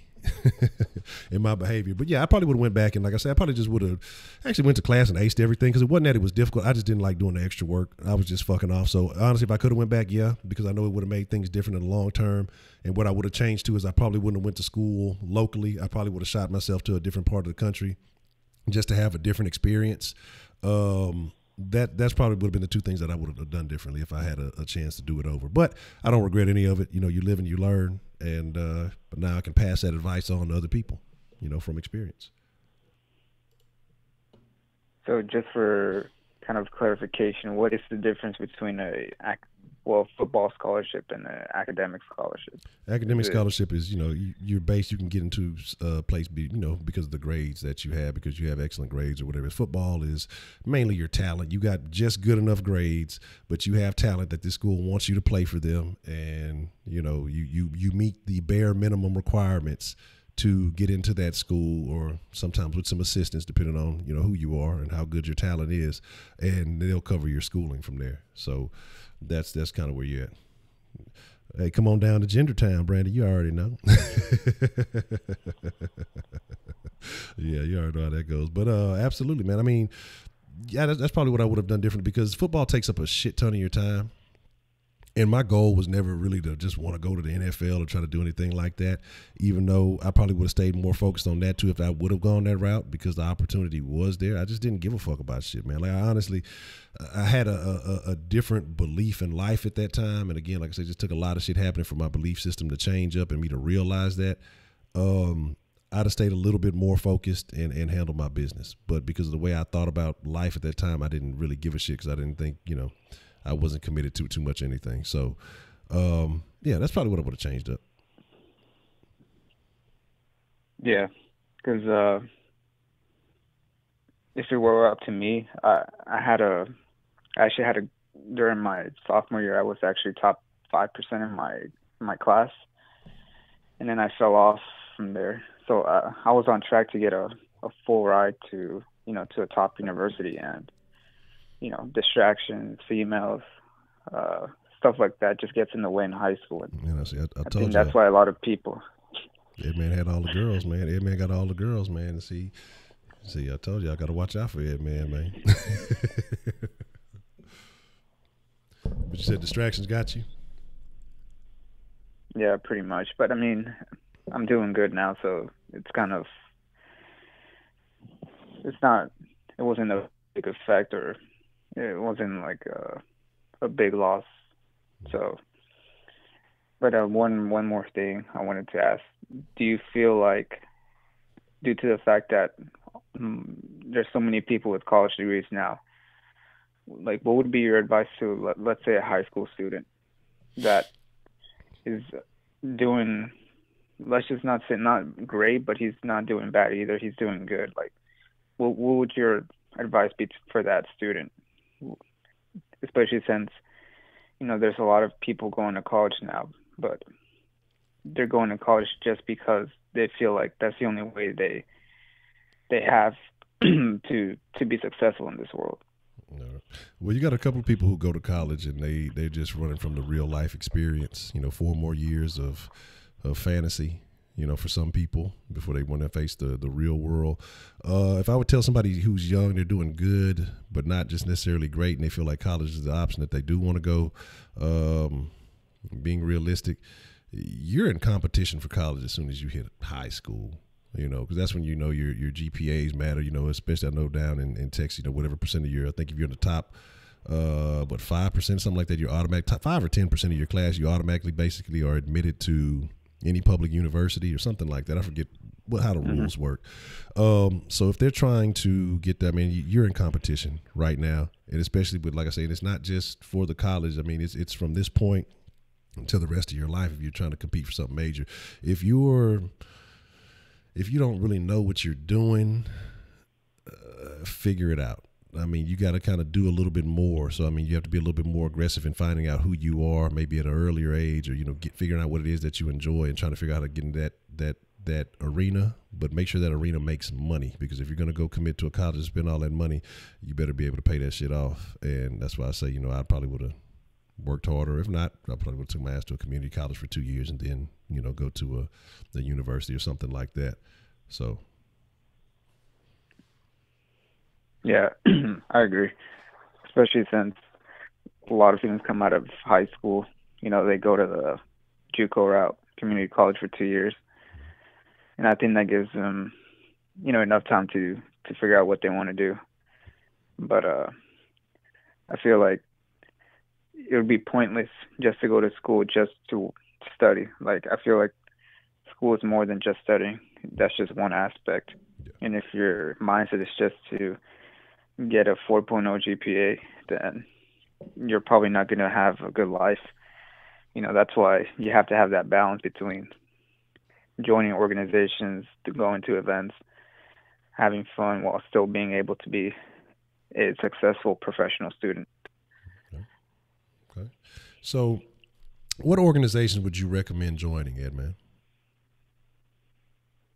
in my behavior. But yeah, I probably would have went back, and like I said, I probably just would have actually went to class and aced everything, because it wasn't that it was difficult. I just didn't like doing the extra work. I was just fucking off. So honestly, if I could have went back, yeah, because I know it would have made things different in the long term. And what I would have changed to is I probably wouldn't have went to school locally. I probably would have shot myself to a different part of the country just to have a different experience. That's probably would have been the two things that I would have done differently if I had a chance to do it over. But I don't regret any of it. You know, you live and you learn, and but now I can pass that advice on to other people, you know, from experience. So just for kind of clarification, what is the difference between a football scholarship and an academic scholarship? Academic scholarship is, you know, you're based, you can get into a place, you know, because of the grades that you have, because you have excellent grades or whatever. Football is mainly your talent. You got just good enough grades, but you have talent that this school wants you to play for them, and you know, you meet the bare minimum requirements to get into that school, or sometimes with some assistance depending on, you know, who you are and how good your talent is, and they'll cover your schooling from there. So that's kind of where you're at. Hey, come on down to Gender Town, Brandon. You already know. Yeah, you already know how that goes. But absolutely, man. I mean, yeah, that's probably what I would have done differently, because football takes up a shit ton of your time. And my goal was never really to just want to go to the NFL or try to do anything like that, even though I probably would have stayed more focused on that too if I would have gone that route, because the opportunity was there. I just didn't give a fuck about shit, man. Like, I had a different belief in life at that time. And again, like I said, it just took a lot of shit happening for my belief system to change up and me to realize that. I'd have stayed a little bit more focused and handled my business. But because of the way I thought about life at that time, I didn't really give a shit, because I didn't think, you know, I wasn't committed to too much anything. So, yeah, that's probably what I would have changed up. Yeah, because if it were up to me, I actually had during my sophomore year, I was actually top 5% in my class, and then I fell off from there. So I was on track to get a full ride to a top university, and you know, distractions, females, stuff like that just gets in the way in high school. And I told think you, that's why a lot of people. Ed Man had all the girls, man. Ed Man got all the girls, man. And see, I told you, I got to watch out for Ed Man. But you said distractions got you? Yeah, pretty much. But I mean, I'm doing good now, so it's kind of, it wasn't a big effect, or it wasn't like a big loss. So, but one more thing I wanted to ask: do you feel like, due to the fact that there's so many people with college degrees now, like, what would be your advice to, let's say, a high school student that is doing, let's just not say not great, but he's not doing bad either, he's doing good? Like, what would your advice be for that student? Especially since, you know, there's a lot of people going to college now, but they're going to college just because they feel like that's the only way they have to be successful in this world. No. Well, you got a couple of people who go to college and they're just running from the real life experience. You know, 4 more years of fantasy, you know, for some people before they want to face the real world. If I would tell somebody who's young, they're doing good, but not just necessarily great, and they feel like college is the option that they do want to go, being realistic, you're in competition for college as soon as you hit high school, you know, because that's when, you know, your GPAs matter, you know, especially I know down in Texas, you know, whatever percent of I think if you're in the top, 5%, something like that, you're automatic, top 5 or 10% of your class, you automatically basically are admitted to any public university or something like that. I forget how the rules work. So if they're trying to get that, I mean, you're in competition right now, and especially with, like I said, it's not just for the college. I mean, it's from this point until the rest of your life if you're trying to compete for something major. If you don't really know what you're doing, figure it out. I mean, you got to kind of do a little bit more. So, I mean, you have to be a little bit more aggressive in finding out who you are, maybe at an earlier age, or, figuring out what it is that you enjoy and trying to figure out how to get in that arena, but make sure that arena makes money, because if you're going to go commit to a college and spend all that money, you better be able to pay that shit off. And that's why I say, I probably would have worked harder. If not, I probably would have took my ass to a community college for 2 years and then, go to a university or something like that. So. Yeah, I agree. Especially since a lot of students come out of high school, they go to the JUCO route, community college for 2 years. And I think that gives them, enough time to figure out what they want to do. But I feel like it would be pointless just to go to school just to study. Like, I feel like school is more than just studying. That's just one aspect. Yeah. And if your mindset is just to get a 4.0 GPA, then you're probably not going to have a good life. That's why you have to have that balance between joining organizations, to going to events, having fun while still being able to be a successful professional student. Okay. So what organization would you recommend joining, Edman?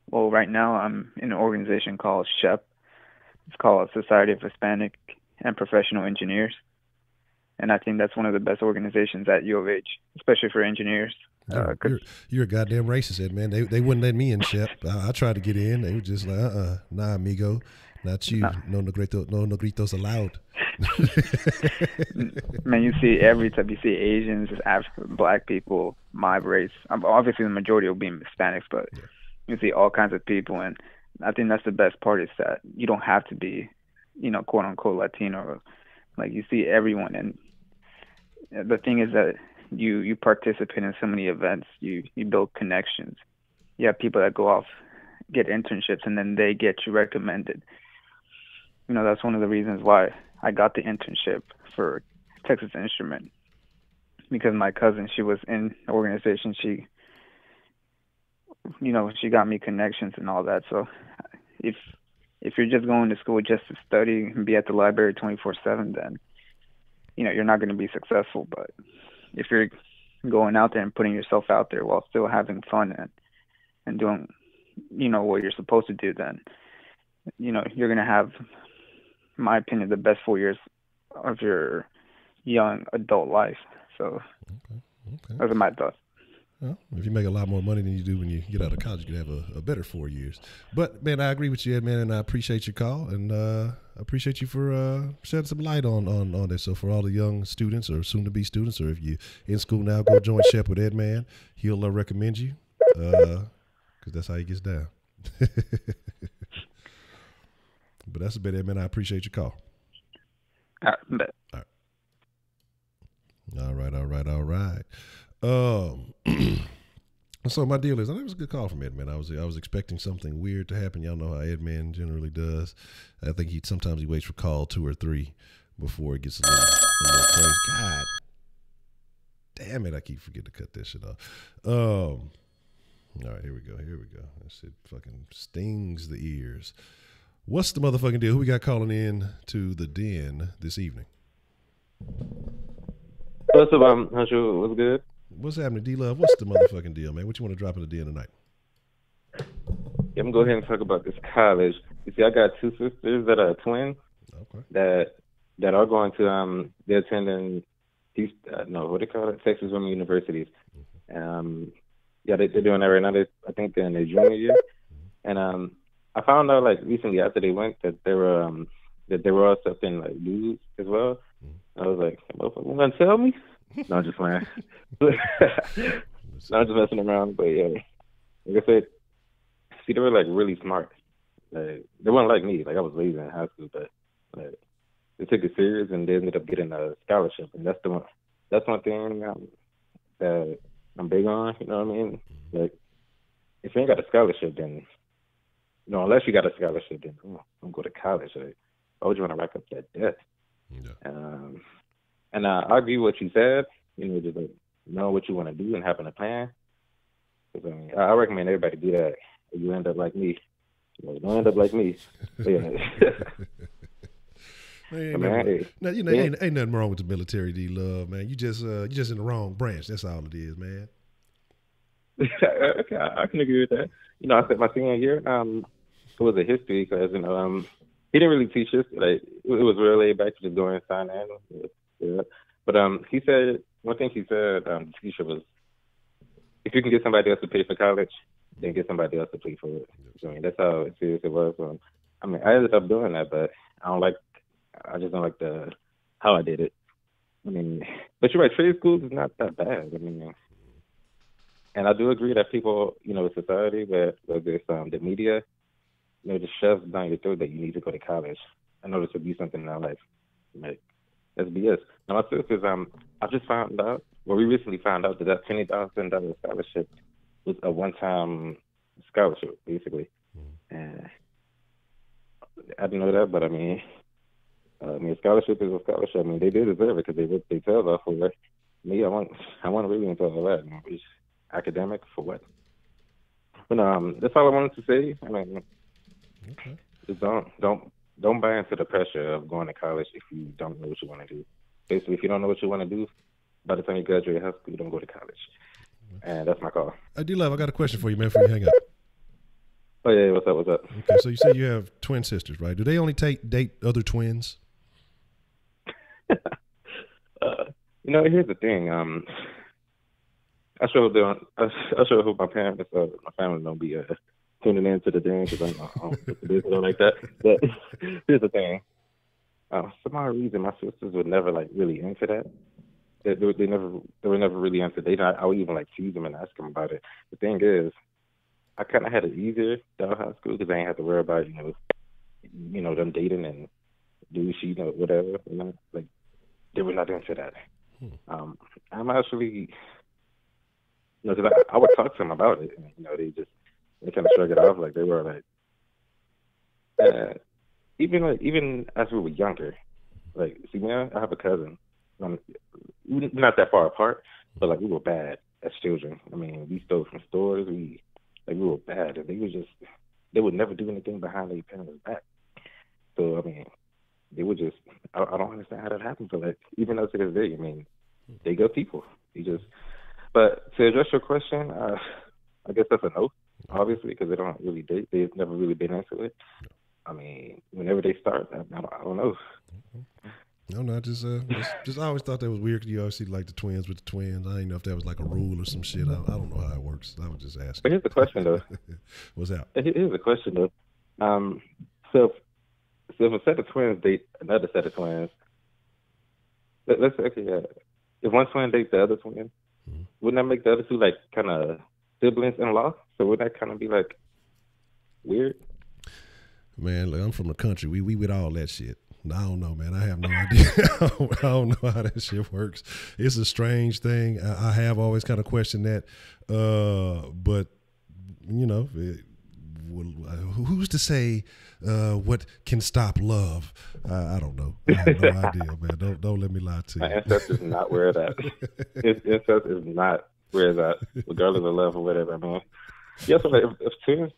Well, right now I'm in an organization called SHEP. It's called Society of Hispanic and Professional Engineers. And I think that's one of the best organizations at U of H, especially for engineers. You're a goddamn racist, Ed, man. They wouldn't let me in, Shep. I tried to get in. They were just like, nah, amigo, not you. No negritos allowed. Man, you see every type. You see Asians, Black people, my race. Obviously, the majority will be Hispanics, but yeah. You see all kinds of people. And I think that's the best part, is that you don't have to be, quote unquote Latino. Like, you see everyone. And the thing is that you participate in so many events, you build connections. You have people that go off, get internships, and then they get you recommended. That's one of the reasons why I got the internship for Texas Instrument, because my cousin, she was in the organization. She got me connections and all that. So if you're just going to school just to study and be at the library 24/7, then you're not going to be successful. But if you're going out there and putting yourself out there while still having fun and doing what you're supposed to do, then you're going to have, in my opinion, the best 4 years of your young adult life. So okay. Those are my thoughts. Well, if you make a lot more money than you do when you get out of college, you can have a better 4 years. But, man, I agree with you, Ed, man, and I appreciate your call, and I appreciate you for shedding some light on this. So for all the young students or soon-to-be students, or if you're in school now, go join Shep with Ed, man. He'll recommend you, because that's how he gets down. But that's a bit, Ed, man. I appreciate your call. All right. All right. So my deal is, I think it was a good call from Edman. I was expecting something weird to happen. Y'all know how Edman generally does. I think sometimes he waits for call 2 or 3 before it gets a little crazy. God damn it! I keep forgetting to cut this shit off. All right, here we go. That shit fucking stings the ears. What's the motherfucking deal? Who we got calling in to the den this evening? What's up, Honcho? What's good? What's happening, D-Love? What's the motherfucking deal, man? What you want to drop in the den tonight? Yeah, I'm going to go ahead and talk about this college. You see, I got 2 sisters that are twins. Okay. That are going to, they're attending these, what they call it? Texas Women Universities. Mm-hmm. Yeah, they're doing that right now. I think they're in their junior year. Mm-hmm. And I found out, like, recently after they went that they were all accepting, like, dudes as well. Mm-hmm. I was like, motherfucker, you going to tell me? No, I'm just playing. No, I'm just messing around. But yeah, like I said, see, they were like really smart. Like, they weren't like me. Like, I was lazy in high school, but like, they took it serious and they ended up getting a scholarship. And that's one thing that I'm big on. You know what I mean? Like, if you ain't got a scholarship, then unless you got a scholarship, then don't go to college. Like, why would you want to rack up that debt? Yeah. And I agree with what you said. Just like know what you want to do and having a plan. Because I recommend everybody do that. Or you end up like me. Don't end up like me. But, yeah. Man, Man, hey, you know, ain't nothing wrong with the military, D-Love, man. You just in the wrong branch. That's all it is, man. okay, I can agree with that. You know, I said my senior year, it was a history class, you know, he didn't really teach us. Like, it was real laid back, just going sign in. Yeah. But he said, one thing he said, the teacher was, if you can get somebody else to pay for college, then get somebody else to pay for it. I mean, that's how serious it was. I mean, I ended up doing that, but I just don't like how I did it. I mean, but you're right, trade schools is not that bad. I mean, and I do agree that people, you know, society, whether it's the media, you know, just shoves down your throat that you need to go to college in order to be something in our life. Like, that's BS. Now, my sisters, I just found out, we recently found out that $20,000 scholarship was a one-time scholarship, basically. And I didn't know that, but I mean, a scholarship is a scholarship. I mean, they did deserve it because they ripped their tails off for it. Me, I want really into all that. It's academic for what? But that's all I wanted to say. I mean, just don't buy into the pressure of going to college if you don't know what you want to do. Basically, if you don't know what you want to do, by the time you graduate high school, you don't go to college. And that's my call. D-Love, I got a question for you, man, before you hang up. Oh, yeah, what's up? Okay, so you say you have twin sisters, right? Do they only date other twins? You know, here's the thing. I sure hope my parents, my family don't be tuning into the thing because I don't put the business like that. But here's the thing. For some odd reason, my sisters were never like really into that. They were never really into dating. I would even like tease them and ask them about it. The thing is, I kind of had it easier down high school because I ain't have to worry about you know them dating and do she whatever. You know, like they were not into that. I'm actually, you know, because I would talk to them about it, and you know, they kind of shrug it off, like they were like, even as we were younger, like see, man, I have a cousin. We're not that far apart, but like we were bad as children. I mean, we stole from stores. We were bad, and they would never do anything behind their parents' back. So I mean, they would just. I don't understand how that happened. But like, even though to this day, I mean, they good people. But to address your question, I guess that's a no, obviously, because they don't really date. They've never really been into it. I mean, whenever they start, I don't know. No, I just I always thought that was weird. You always see like the twins with the twins. I didn't know if that was like a rule or some shit. I don't know how it works. I was just asking. But here's the question, though. What's that? Here's the question, though. So if a set of twins date another set of twins, let's say, if one twin dates the other twin, wouldn't that make the other two like kind of siblings in law? So wouldn't that kind of be like weird? Man, look, I'm from the country. We with all that shit. I don't know, man. I have no idea. I don't know how that shit works. It's a strange thing. I have always kind of questioned that. But, you know, who's to say what can stop love? I don't know. I have no idea, man. Don't let me lie to you. My incest is not where it's at. Incest is not where it's at, regardless of love or whatever. I mean, yeah, so like if two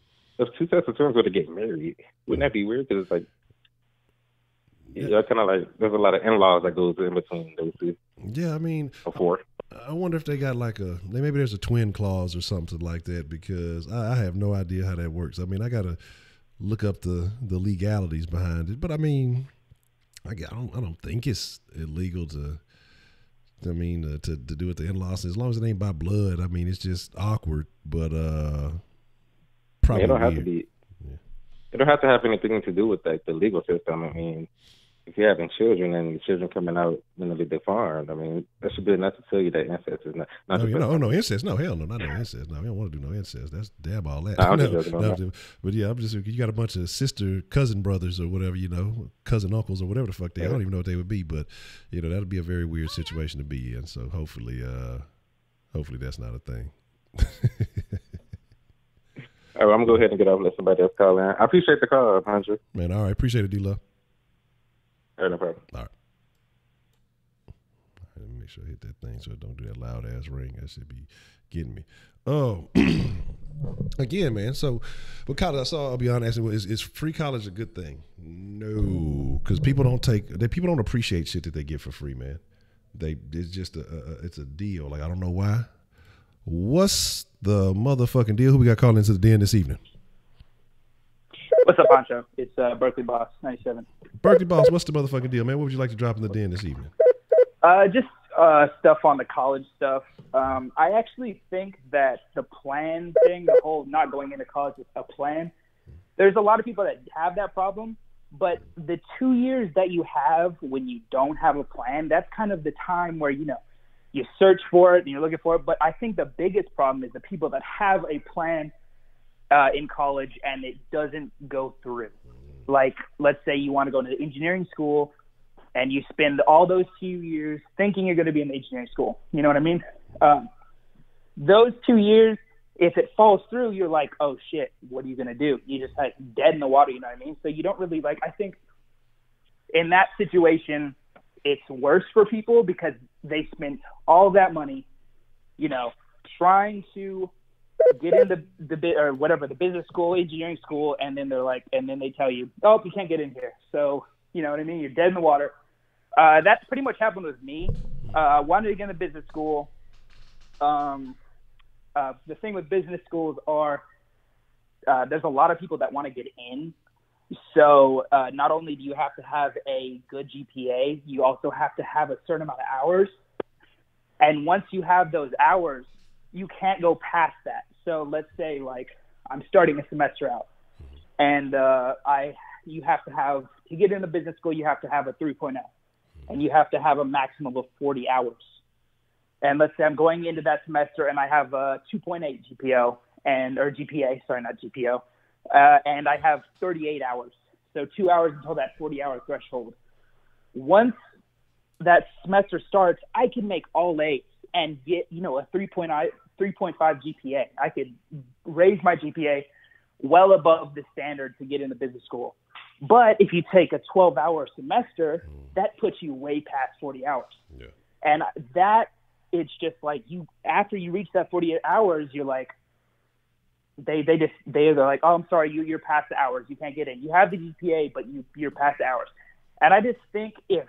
sets of twins were to get married, wouldn't that be weird? Because it's like, yeah, kind of like there's a lot of in-laws that goes in between those two. Yeah, I mean, before. I wonder if they got like maybe there's a twin clause or something like that, because I have no idea how that works. I mean, I got to look up the legalities behind it, but I mean, I don't think it's illegal to do it the in-laws, as long as it ain't by blood. I mean, it's just awkward, but probably it don't have to be. Yeah. It don't have to have anything to do with like the legal system. I mean, if you're having children and the children coming out, you know, they're farmed, I mean, that should be enough to tell you that incest is not. No incest. No, hell no, not no incest. No, we don't want to do no incest. That's damn all that. I'm just joking on that. But yeah, you got a bunch of cousin brothers or whatever, you know, cousin uncles or whatever the fuck they. I don't even know what they would be, but you know, that'd be a very weird situation to be in. So hopefully that's not a thing. All right, I'm gonna go ahead and get off and let somebody else call in. I appreciate the call, Honcho. Man, all right, appreciate it, D-Love. All right, no problem. All right. Let me make sure I hit that thing so it don't do that loud ass ring. That should be getting me. Oh, Again, man. So, but college, I saw. I'll be honest. Is free college a good thing? No, because people don't appreciate shit that they get for free, man. It's just it's a deal. Like, I don't know why. What's the motherfucking deal? Who we got calling into the den this evening? What's up, Honcho? It's Berkeley Boss 97. Berkeley Boss, what's the motherfucking deal, man? What would you like to drop in the den this evening? Just stuff on the college stuff. I actually think that the plan thing, the whole not going into college is a plan. There's a lot of people that have that problem, but the 2 years that you have when you don't have a plan, that's kind of the time where, you know, you search for it and you're looking for it. But I think the biggest problem is the people that have a plan in college and it doesn't go through. Like, let's say you want to go to engineering school and you spend all those 2 years thinking you're going to be in engineering school. You know what I mean? Those 2 years, if it falls through, you're like, oh shit, what are you going to do? You just like dead in the water, you know what I mean? So you don't really I think in that situation, it's worse for people because they spent all that money, you know, trying to get into the business school, engineering school, and then they're like, and then they tell you, oh, you can't get in here. So, you know what I mean? You're dead in the water. That's pretty much happened with me. I wanted to get into business school. The thing with business schools are there's a lot of people that want to get in. So not only do you have to have a good GPA, you also have to have a certain amount of hours. And once you have those hours, you can't go past that. So let's say like I'm starting a semester out and you have to have, to get into business school, you have to have a 3.0 and you have to have a maximum of 40 hours. And let's say I'm going into that semester and I have a 2.8 GPO or GPA, sorry, not GPO. And I have 38 hours. So 2 hours until that 40-hour threshold. Once that semester starts, I can make all A's and get, you know, a 3.5 GPA. I could raise my GPA well above the standard to get into business school. But if you take a 12-hour semester, that puts you way past 40 hours. Yeah. And that, it's just like you, after you reach that 48 hours, you're like, they're like, oh, I'm sorry, you're past the hours. You can't get in. You have the GPA, but you're past the hours. And I just think if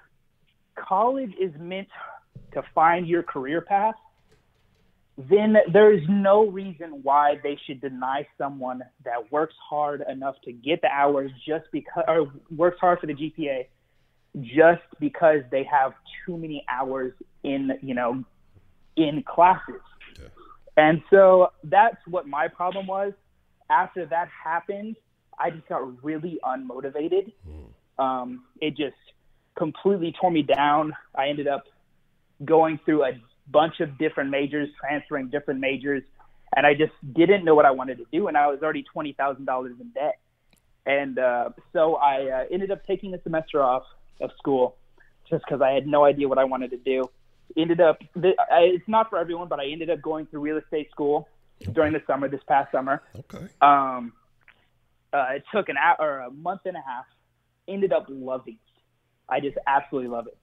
college is meant to find your career path, then there is no reason why they should deny someone that works hard enough to get the hours just because, or works hard for the GPA, just because they have too many hours in, you know, in classes. Yeah. And so that's what my problem was. After that happened, I just got really unmotivated. It just completely tore me down. I ended up going through a bunch of different majors, transferring different majors, and I just didn't know what I wanted to do, and I was already $20,000 in debt. And so I ended up taking a semester off of school just because I had no idea what I wanted to do. It's not for everyone, but I ended up going through real estate school during the summer, this past summer. Okay. It took a month and a half. Ended up loving it. I just absolutely love it.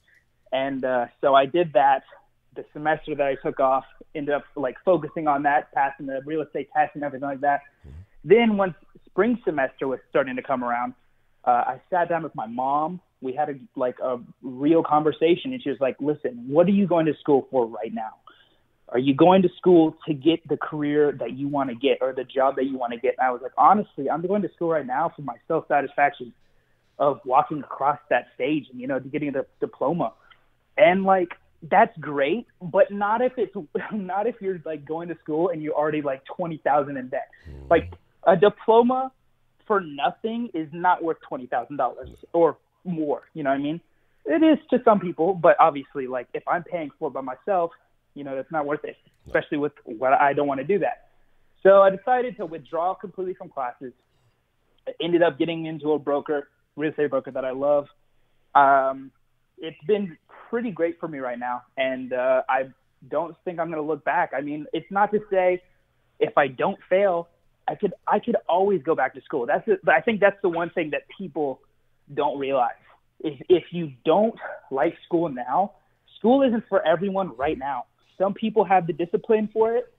And so I did that. The semester that I took off, ended up like focusing on that, passing the real estate test and everything like that. Then once spring semester was starting to come around, I sat down with my mom. We had a real conversation, and she was like, listen, what are you going to school for right now? Are you going to school to get the career that you want to get or the job that you want to get? And I was like, honestly, I'm going to school right now for my self-satisfaction of walking across that stage and, you know, getting the diploma. And like, that's great, but not if you're like going to school and you're already like 20,000 in debt. Like a diploma for nothing is not worth $20,000 or more. You know what I mean? It is to some people, but obviously, like if I'm paying for it by myself, you know, that's not worth it, especially with what I don't want to do that. So I decided to withdraw completely from classes. I ended up getting into a real estate broker that I love. It's been pretty great for me right now, and I don't think I'm going to look back. I mean, it's not to say if I don't fail, I could always go back to school. I think that's the one thing that people don't realize. If you don't like school now, school isn't for everyone right now. Some people have the discipline for it,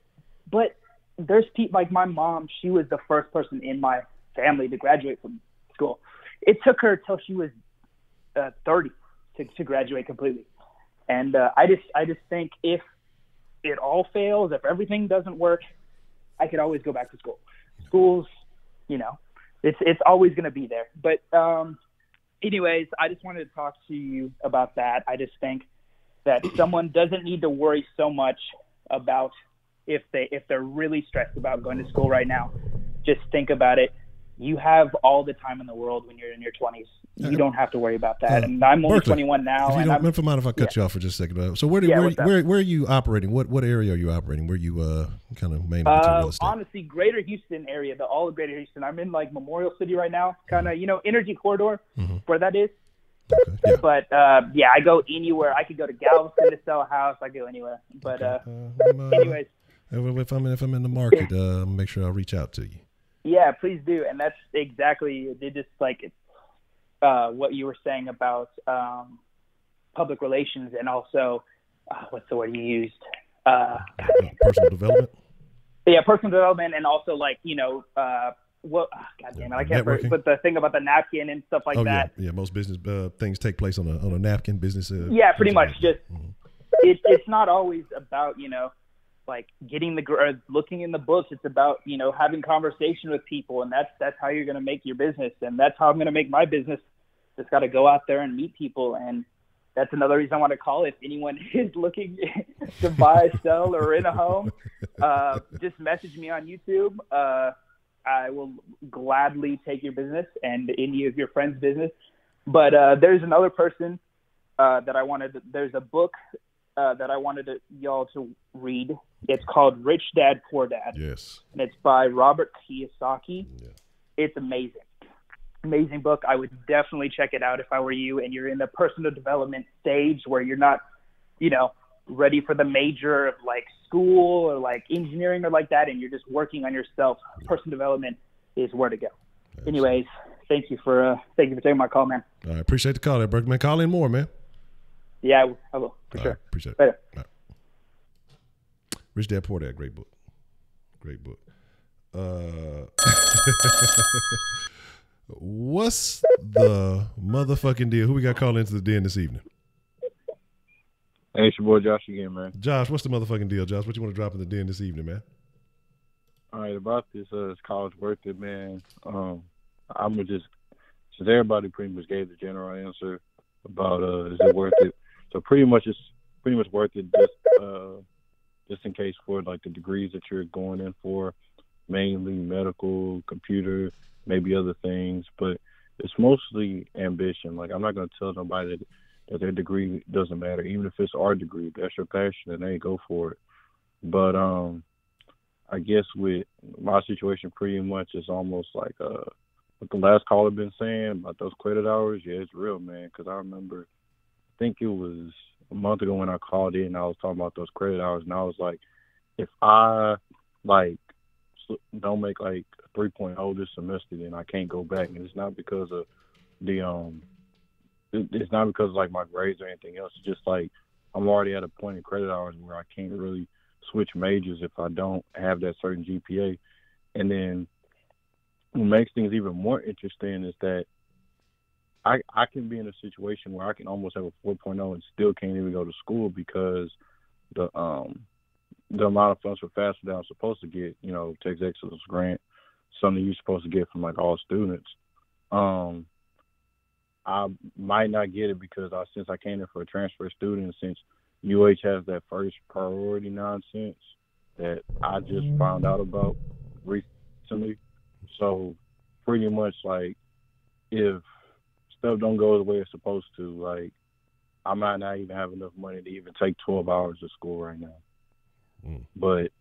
but there's people like my mom. She was the first person in my family to graduate from school. It took her till she was 30 to graduate completely. And I just think if it all fails, if everything doesn't work, I could always go back to school. Schools, you know, it's always going to be there. But anyways, I just wanted to talk to you about that. I just think that someone doesn't need to worry so much about if they're really stressed about going to school right now. Just think about it. You have all the time in the world when you're in your 20s. You don't have to worry about that. And I'm only Berkeley, 21 now. If you don't mind if I cut you off for just a second. So where are you operating? What area are you operating? Where you kind of mainly into real estate? Honestly, Greater Houston area, all of Greater Houston. I'm in like Memorial City right now, kind of Energy Corridor, where that is. Okay. Yeah. But I go anywhere. I could go to Galveston to sell a house. I go anywhere. But anyways, if I'm in the market, make sure I reach out to you. Yeah, please do. And that's exactly just like what you were saying about public relations, and also what's the word you used? Personal development. Yeah, personal development, and also like God damn it, I can't remember. But the thing about the napkin and stuff like that. Yeah, most business things take place on a napkin. Business. Yeah, pretty much. Just it's not always about like getting looking in the books. It's about having conversation with people, and that's how you're going to make your business, and that's how I'm going to make my business. Just got to go out there and meet people, and that's another reason I want to call. If anyone is looking to buy, sell, or rent a home, just message me on YouTube. I will gladly take your business and any of your friends' business. But there's another person that I wanted. There's a book that I wanted y'all to read. It's called Rich Dad, Poor Dad. Yes. And it's by Robert Kiyosaki. Yeah. It's amazing. Amazing book. I would definitely check it out if I were you and you're in the personal development stage where you're not, ready for the major like school or like engineering or like that, and you're just working on yourself. Personal development is where to go. Absolutely. Anyways, thank you for taking my call, man. I appreciate the call there, Berkeley. Man, call in more, man. Yeah, I will, for sure. Right, appreciate it. Later. Right. Rich Dad, Poor Dad, great book. Great book. What's the motherfucking deal? Who we got calling into the den this evening? Hey, it's your boy Josh again, man. Josh, what's the motherfucking deal, Josh? What you want to drop in the den this evening, man? All right, about this is college worth it, man. I'm gonna just, since everybody pretty much gave the general answer about is it worth it, so pretty much it's pretty much worth it just in case for like the degrees that you're going in for, mainly medical, computer, maybe other things, but it's mostly ambition. Like I'm not gonna tell nobody that their degree doesn't matter, even if it's our degree. If that's your passion, then they go for it. But I guess with my situation, pretty much it's almost like what the last caller been saying about those credit hours. Yeah, it's real, man. Because I remember, I think it was a month ago when I called in, I was talking about those credit hours, and I was like, if I like don't make like 3.0 this semester, then I can't go back. And it's not because of the it's not because of like my grades or anything else. It's just like I'm already at a point in credit hours where I can't really switch majors if I don't have that certain GPA. And then what makes things even more interesting is that I can be in a situation where I can almost have a 4.0 and still can't even go to school because the amount of funds for FAFSA that I'm supposed to get, Texas Excellence Grant, something you're supposed to get from like all students. I might not get it because since I came in for a transfer student, since UH has that first priority nonsense that I just found out about recently. So pretty much like if stuff don't go the way it's supposed to, like I might not even have enough money to even take 12 hours of school right now. But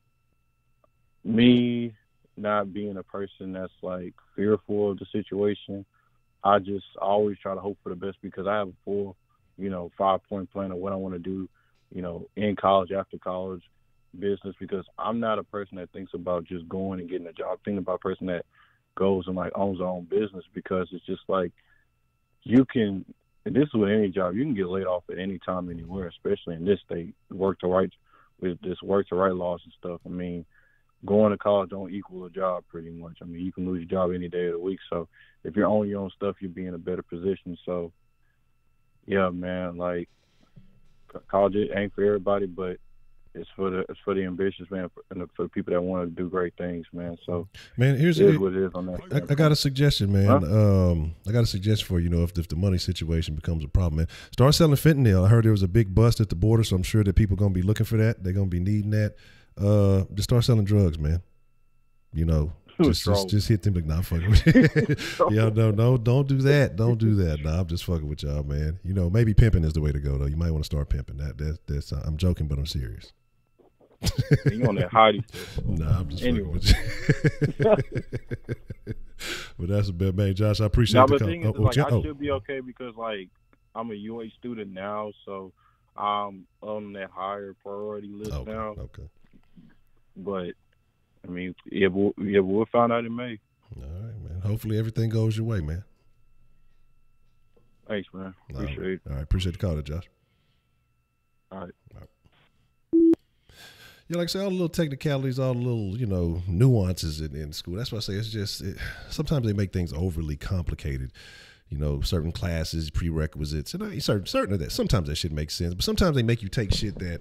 me not being a person that's like fearful of the situation, I always try to hope for the best because I have a full, 5-point plan of what I want to do, in college, after college, business, because I'm not a person that thinks about just going and getting a job. I'm thinking about a person that goes and like owns their own business, because it's just like and this is with any job, you can get laid off at any time, anywhere, especially in this state. Work to right laws and stuff. I mean, going to college don't equal a job pretty much. I mean, you can lose your job any day of the week. So if you're on your own stuff, you'll be in a better position. So, yeah, man, like college ain't for everybody, but it's for the ambitious, man, and for the people that want to do great things, man. So, man, here's what it is on that. I got a suggestion, man. Huh? I got a suggestion for you. If the money situation becomes a problem, man, start selling fentanyl. I heard there was a big bust at the border, so I'm sure that people are gonna be looking for that. They're gonna be needing that. Just start selling drugs, man. Just hit them like, nah, fucking with you. Yeah, no, don't do that. Don't do that. Nah, I'm just fucking with y'all, man. Maybe pimping is the way to go, though. You might want to start pimping. That's I'm joking, but I'm serious. You on that hottie? Nah, I'm just fucking with you. But that's a bit, man. Josh, I appreciate the thing is, I should be okay because, like, I'm a UA student now, so I'm on that higher priority list now. Okay. But I mean, we'll find out in May. All right, man. Hopefully everything goes your way, man. Thanks, man. Appreciate it. All right, appreciate the call, there, Josh. All right. Yeah, like I say, all the little technicalities, all the little, nuances in school. That's why I say it's just sometimes they make things overly complicated. Certain classes, prerequisites, and certain of that. Sometimes that shit makes sense, but sometimes they make you take shit that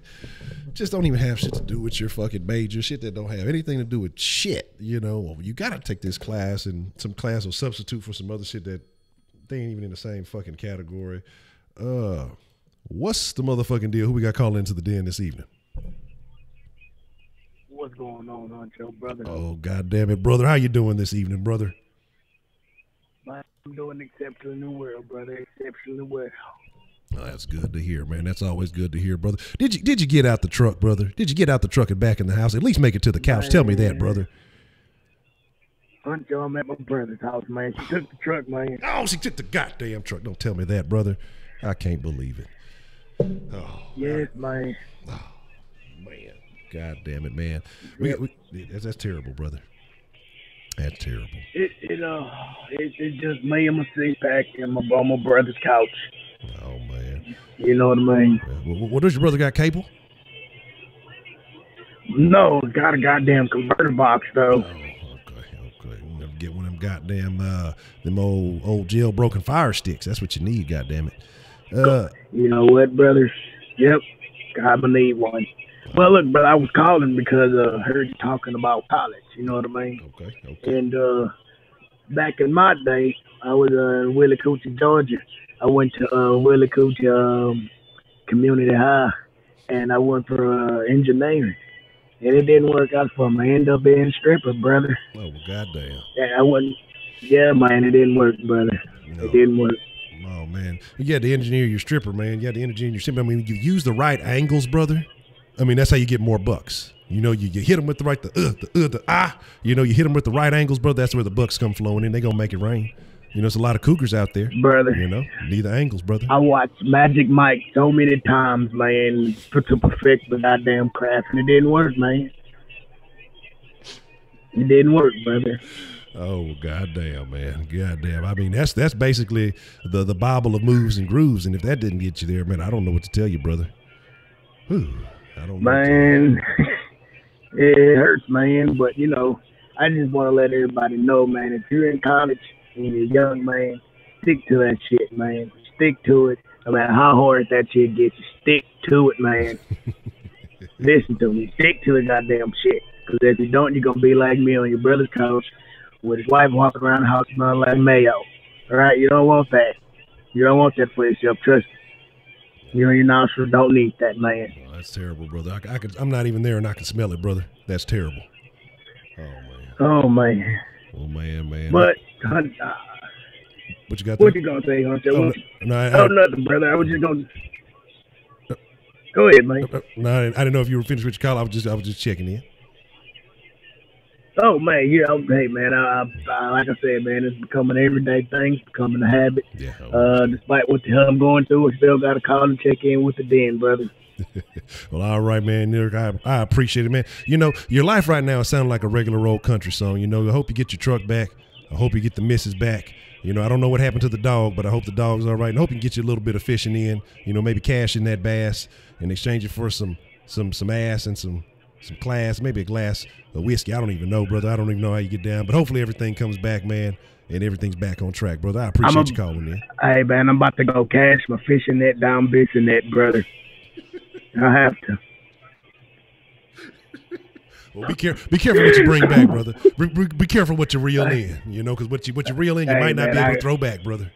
just don't even have shit to do with your fucking major, shit that don't have anything to do with shit. You got to take this class, and some class will substitute for some other shit that they ain't even in the same fucking category. What's the motherfucking deal? Who we got calling into the den this evening? What's going on, Honcho, brother? Oh, God damn it, brother. How you doing this evening, brother? I'm doing exceptionally well, brother. Exceptionally well. Oh, that's good to hear, man. That's always good to hear, brother. Did you get out the truck, brother? Did you get out the truck and back in the house? At least make it to the couch. Tell me that, brother. Honcho, I'm at my brother's house, man. She took the truck, man. Oh, she took the goddamn truck. Don't tell me that, brother. I can't believe it. Oh, yes, man. Oh, man. God damn it, man. That's terrible, brother. That's terrible. It's just me and my six-pack and on my brother's couch. Oh, man. You know what I mean? What does your brother got, cable? No, got a goddamn converter box, though. Oh, okay. You never get one of them goddamn, them old jailbroken fire sticks. That's what you need, goddamn it. You know what, brother? Yep, I'm going to need one. Well, look, but I was calling because I heard you talking about college. You know what I mean? Okay. And back in my day, I was in Willie Coochie, Georgia. I went to Willie Coochie Community High, and I went for engineering. And it didn't work out for me. I ended up being a stripper, brother. Oh, well, goddamn. Yeah, man, it didn't work, brother. No. It didn't work. Oh, man. You had to engineer your stripper, man. You had to engineer your stripper. I mean, you use the right angles, brother. I mean, that's how you get more bucks. You hit them with the right, you hit them with the right angles, brother. That's where the bucks come flowing in. They gonna make it rain. There's a lot of cougars out there, brother. Need the angles, brother. I watched Magic Mike so many times, man, to perfect the goddamn craft, and it didn't work, man. It didn't work, brother. Oh, goddamn, man. Goddamn. I mean, that's basically the Bible of moves and grooves, and if that didn't get you there, man, I don't know what to tell you, brother. Whew. I don't know. Man, it hurts, man. But, I just want to let everybody know, man, if you're in college and you're young, man, stick to that shit, man. Stick to it. No matter how hard that shit gets, stick to it, man. Listen to me. Stick to the goddamn shit. Because if you don't, you're going to be like me on your brother's couch with his wife walking around the house smelling like mayo. All right? You don't want that. You don't want that for yourself. Trust me. Your nostrils don't need that, man. Oh, that's terrible, brother. I'm not even there, and I can smell it, brother. That's terrible. Oh, man. Oh, man. But, what you got there? What you going to say, Honcho? No, nothing, brother. I was just going to... Go ahead, man. No, I didn't know if you were finished with your call. I was just checking in. Oh, man, hey, man, like I said, man, it's becoming an everyday thing. It's becoming a habit. Yeah. Despite what the hell I'm going through, I still got to call and check in with the den, brother. Well, all right, man. I appreciate it, man. Your life right now is sounding like a regular old country song. I hope you get your truck back. I hope you get the missus back. I don't know what happened to the dog, but I hope the dog's all right. And I hope you can get you a little bit of fishing in, maybe cash in that bass and exchange it for some ass and some some class, maybe a glass of whiskey. I don't even know, brother. I don't even know how you get down. But hopefully everything comes back, man, and everything's back on track, brother. I appreciate you calling in. Hey, man, I'm about to go cast my fishing net down fishing net, brother. I have to. Well, be careful what you bring back, brother. Be careful what you reel in, you know, because what you reel in, you might not be able to throw back, brother.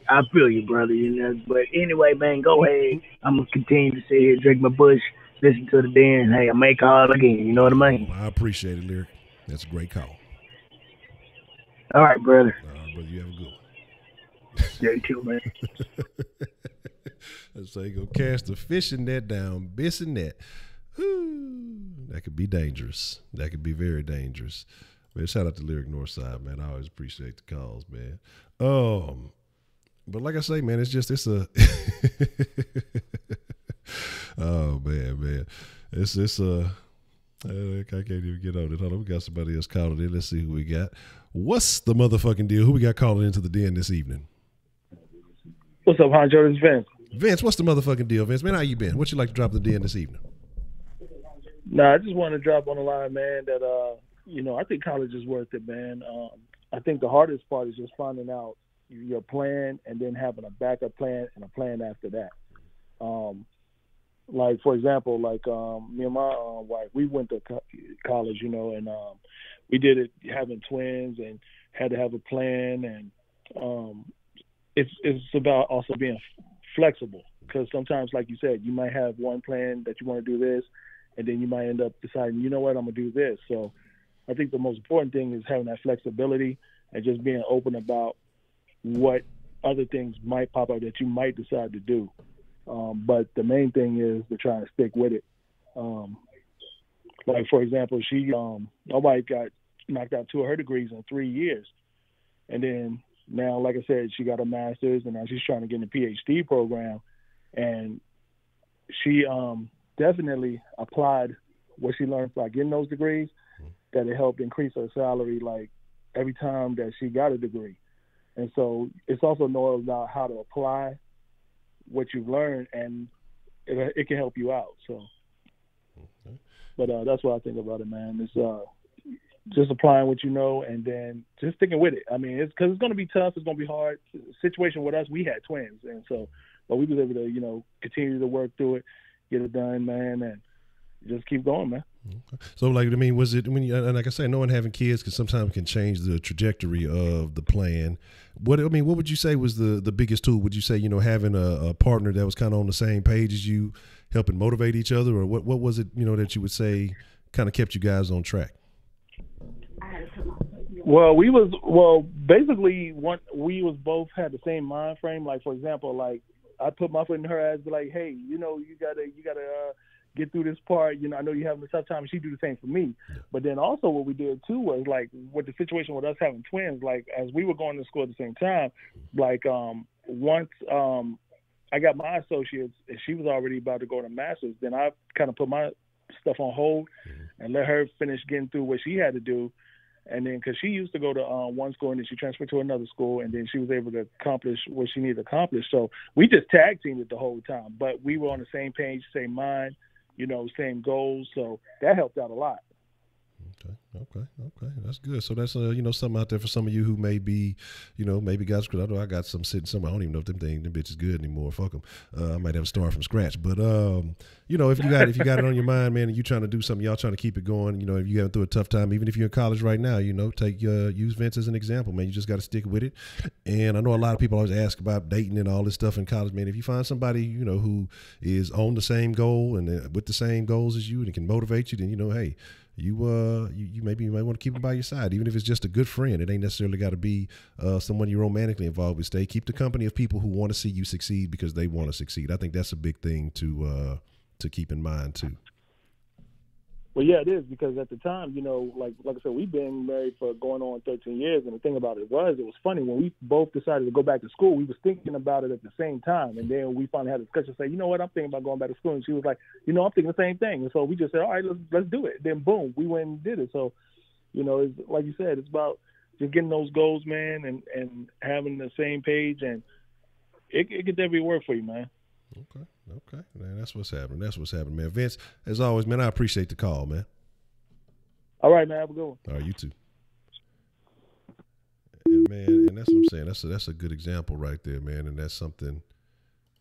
I feel you, brother. You know, but anyway, man, go ahead. I'm gonna continue to sit here, drink my bush, listen to the den. Hey, I may call again. You know what I mean? I appreciate it, Lyric. That's a great call. All right, brother. All right, brother. You have a good one. Yeah, you too, man. Let's say go cast the fishing net down, bissing net. Whew. That could be dangerous. That could be very dangerous. Man, shout out to Lyric Northside, man. I always appreciate the calls, man. But like I say, man, it's a oh man. It's I can't even get on it. Hold on, we got somebody else calling in. Let's see who we got. What's the motherfucking deal? Who we got calling into the den this evening? What's up, Honcho? This is Vince. Vince, what's the motherfucking deal, Vince? Man, how you been? What you like to drop the den this evening? Nah, I just want to drop on the line, man, that I think college is worth it, man. I think the hardest part is just finding out your plan and then having a backup plan and a plan after that. Like, for example, me and my wife, we went to college, and we did it having twins and had to have a plan. And it's about also being flexible, because sometimes, like you said, you might have one plan that you want to do this, and then you might end up deciding, you know what, I'm going to do this. So I think the most important thing is having that flexibility and just being open about what other things might pop up that you might decide to do. But the main thing is to try and stick with it. Like, for example, my wife got knocked out 2 of her degrees in 3 years. And then now, like I said, she got a master's, and now she's trying to get in a PhD program. And she definitely applied what she learned by getting those degrees, that it helped increase her salary, like, every time that she got a degree. And so it's also knowing about how to apply what you've learned, and it can help you out. So, but that's what I think about it, man. It's just applying what you know and then just sticking with it. I mean, it's because it's going to be tough. It's going to be hard. Situation with us, we had twins, and so, but we was able to, continue to work through it, get it done, man, and just keep going, man. Okay. So, like, I mean, was it, and like I say, knowing having kids can sometimes change the trajectory of the plan. What would you say was the biggest tool? Would you say, having a partner that was kind of on the same page as you, helping motivate each other, or what was it, that you would say kind of kept you guys on track? Well, we was both had the same mind frame. Like, for example, like, I put my foot in her ass, be like, hey, you gotta get through this part. I know you're having a tough time, and she do the same for me. Yeah. But then also what we did too was, like, with the situation with us having twins, like, as we were going to school at the same time, like, once I got my associates and she was already about to go to master's, then I kind of put my stuff on hold and let her finish getting through what she had to do. And then, because she used to go to one school, and then she transferred to another school, and then she was able to accomplish what she needed to accomplish. So we just tag teamed it the whole time, but we were on the same page, same mind, same goals. So that helped out a lot. Okay. That's good. So that's something out there for some of you who may be, maybe guys. Because I know I got some sitting somewhere. I don't even know if them bitches good anymore. Fuck them. I might have to start from scratch. But if you got it on your mind, man, and you trying to do something, y'all trying to keep it going. If you going through a tough time, even if you're in college right now, take use Vince as an example, man. You just got to stick with it. And I know a lot of people always ask about dating and all this stuff in college, man. If you find somebody who is on the same goal and with the same goals as you and can motivate you, then hey. You maybe you might want to keep them by your side, even if it's just a good friend. It ain't necessarily got to be someone you're romantically involved with. Keep the company of people who want to see you succeed because they want to succeed. I think that's a big thing to keep in mind too. Well, yeah, it is, because at the time, like I said, we've been married for going on 13 years, and the thing about it was funny when we both decided to go back to school. We was thinking about it at the same time, and then we finally had a discussion. Say, you know what, I'm thinking about going back to school, and she was like, I'm thinking the same thing, and so we just said, all right, let's do it. Then boom, we went and did it. So, it's like you said, it's about just getting those goals, man, and having the same page, and it could definitely work for you, man. Okay, man, that's what's happening. That's what's happening, man. Vince, as always, man, I appreciate the call, man. All right, man. Have a good one. All right, you too. And man, and that's what I'm saying. That's a good example right there, man. And that's something,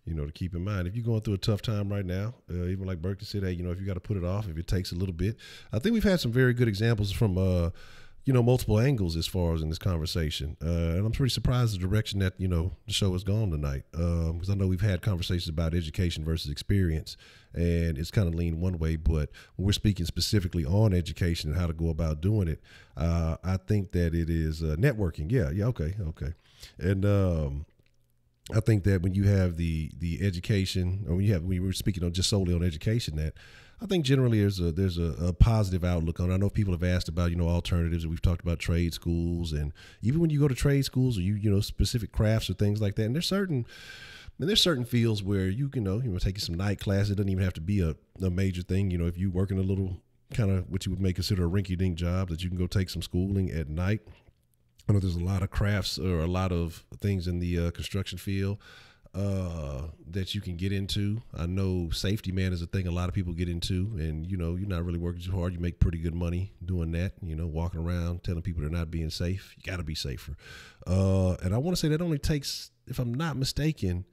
to keep in mind. If you're going through a tough time right now, even like Berkeley said, hey, if you got to put it off, if it takes a little bit. I think we've had some very good examples from multiple angles as far as in this conversation. And I'm pretty surprised the direction that, the show has gone tonight. Because I know we've had conversations about education versus experience, and it's kind of leaned one way. But when we're speaking specifically on education and how to go about doing it, I think that it is networking. Yeah, okay. And I think that when you have the education, or when you were speaking on just solely on education, that I think generally there's a positive outlook on it. I know people have asked about, alternatives, and we've talked about trade schools, and even when you go to trade schools or you specific crafts or things like that, and there's certain fields where you can, taking some night class. It doesn't even have to be a major thing. If you work in a little kind of what you would may consider a rinky-dink job, that you can go take some schooling at night. I know there's a lot of crafts or a lot of things in the construction field that you can get into. I know safety, man, is a thing a lot of people get into, and you're not really working too hard. You make pretty good money doing that, walking around telling people they're not being safe. You got to be safer. And I want to say that only takes, if I'm not mistaken,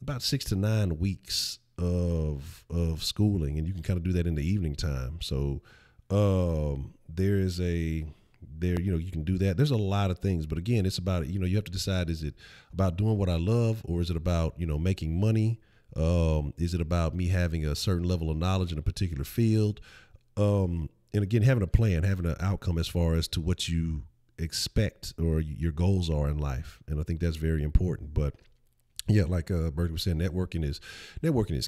about 6 to 9 weeks of schooling, and you can kind of do that in the evening time. So you can do that. There's a lot of things, but again, it's about, you have to decide, is it about doing what I love, or is it about, making money? Is it about me having a certain level of knowledge in a particular field? And again, having a plan, having an outcome as far as to what you expect or your goals are in life. And I think that's very important. But yeah, like Bertie was saying, networking is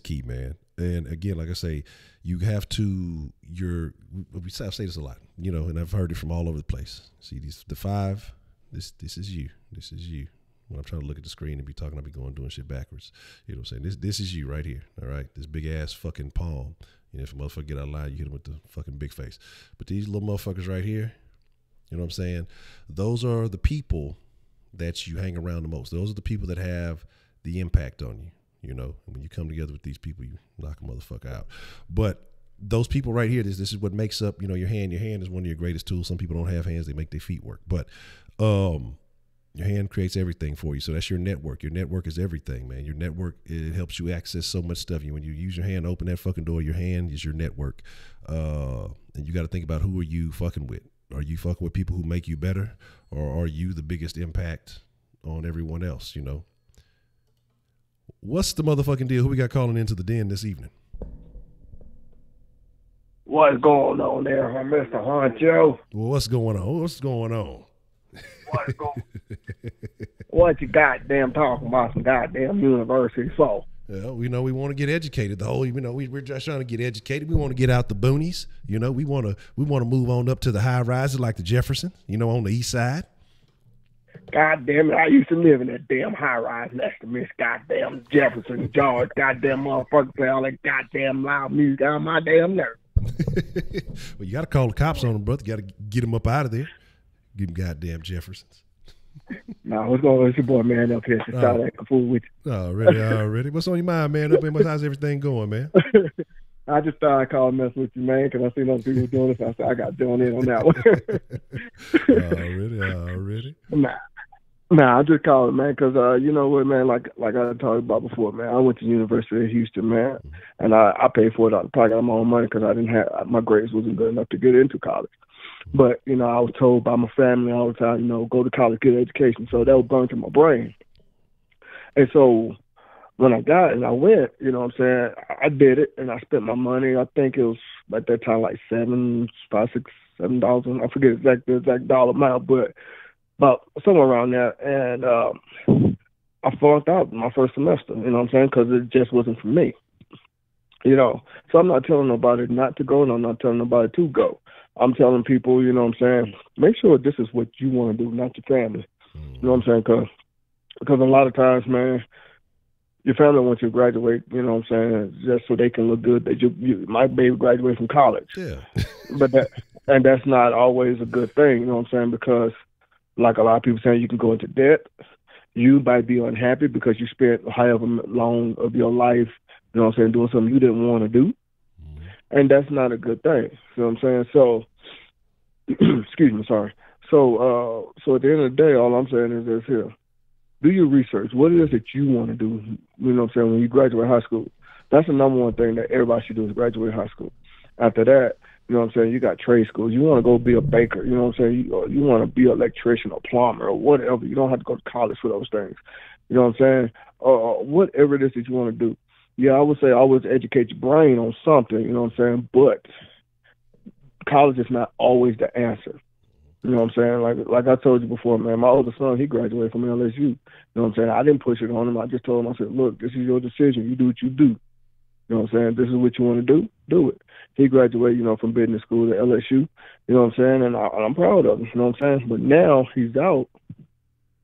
key, man. And again, like I say, you have to, I say this a lot, and I've heard it from all over the place. See the 5, this is you. When I'm trying to look at the screen and be talking, I'll be doing shit backwards. You know what I'm saying? This is you right here. All right. This big ass fucking palm. If a motherfucker get out of line, you hit him with the fucking big face. But these little motherfuckers right here, you know what I'm saying? Those are the people that you hang around the most. Those are the people that have the impact on you. And when you come together with these people, you knock a motherfucker out. But those people right here, this is what makes up, your hand. Your hand is one of your greatest tools. Some people don't have hands. They make their feet work. But your hand creates everything for you. So that's your network. Your network is everything, man. Your network, it helps you access so much stuff. When you use your hand to open that fucking door, your hand is your network. And you got to think about, who are you fucking with? Are you fucking with people who make you better? Or are you the biggest impact on everyone else, What's the motherfucking deal? Who we got calling into the den this evening? What's going on there, Mr. Honcho? Well, what's going on? What's going on? What you goddamn talking about some goddamn university for? Well, we want to get educated. We're just trying to get educated. We want to get out the boonies. We want to move on up to the high rises like the Jefferson, on the east side. God damn it, I used to live in that damn high-rise next to Miss goddamn Jefferson, George. Goddamn motherfucker play all that goddamn loud music on my damn nerve. Well, you got to call the cops on them, brother. You got to get them up out of there. Get them goddamn Jeffersons. No, what's going on? It's your boy, man, up here. Just started acting fool with you. Already. What's on your mind, man? How's everything going, man? I just started calling mess with you, man, because I seen other people doing this. I said, I got to join in on that one. Already. Nah, I just called it, man, because you know what, man, like I talked about before, man, I went to the University of Houston, man, and I paid for it out of pocket of my own money because I didn't have, my grades wasn't good enough to get into college. But, I was told by my family all the time, go to college, get an education. So that was burned to my brain. And so when I got it and I went, I did it and I spent my money. I think it was at that time like $7. I forget the exact dollar amount, but about somewhere around there. And I flunked out my first semester, because it just wasn't for me. So I'm not telling nobody not to go, and I'm not telling nobody to go. I'm telling people, make sure this is what you want to do, not your family. You know what I'm saying? Because a lot of times, man, your family wants you to graduate, just so they can look good. That you might be able to graduate from college. Yeah. But that's not always a good thing, because like a lot of people saying, you can go into debt. You might be unhappy because you spent however long of your life You know what I'm saying? Doing something you didn't want to do. And that's not a good thing. You know what I'm saying? So, excuse me, sorry. So at the end of the day, all I'm saying is this here. Do your research. What it is that you want to do, you know what I'm saying, when you graduate high school. That's the number one thing that everybody should do is graduate high school. After that, you know what I'm saying, you got trade schools. You want to go be a baker. You know what I'm saying? You want to be an electrician or plumber or whatever. You don't have to go to college for those things. You know what I'm saying? Whatever it is that you want to do. Yeah, I would say always educate your brain on something, you know what I'm saying? But college is not always the answer. You know what I'm saying? Like I told you before, man, my older son, he graduated from LSU. You know what I'm saying? I didn't push it on him. I just told him, I said, look, this is your decision. You do what you do. You know what I'm saying? This is what you want to do it. He graduated, you know, from business school at LSU. You know what I'm saying? And I'm proud of him. You know what I'm saying? But now he's out.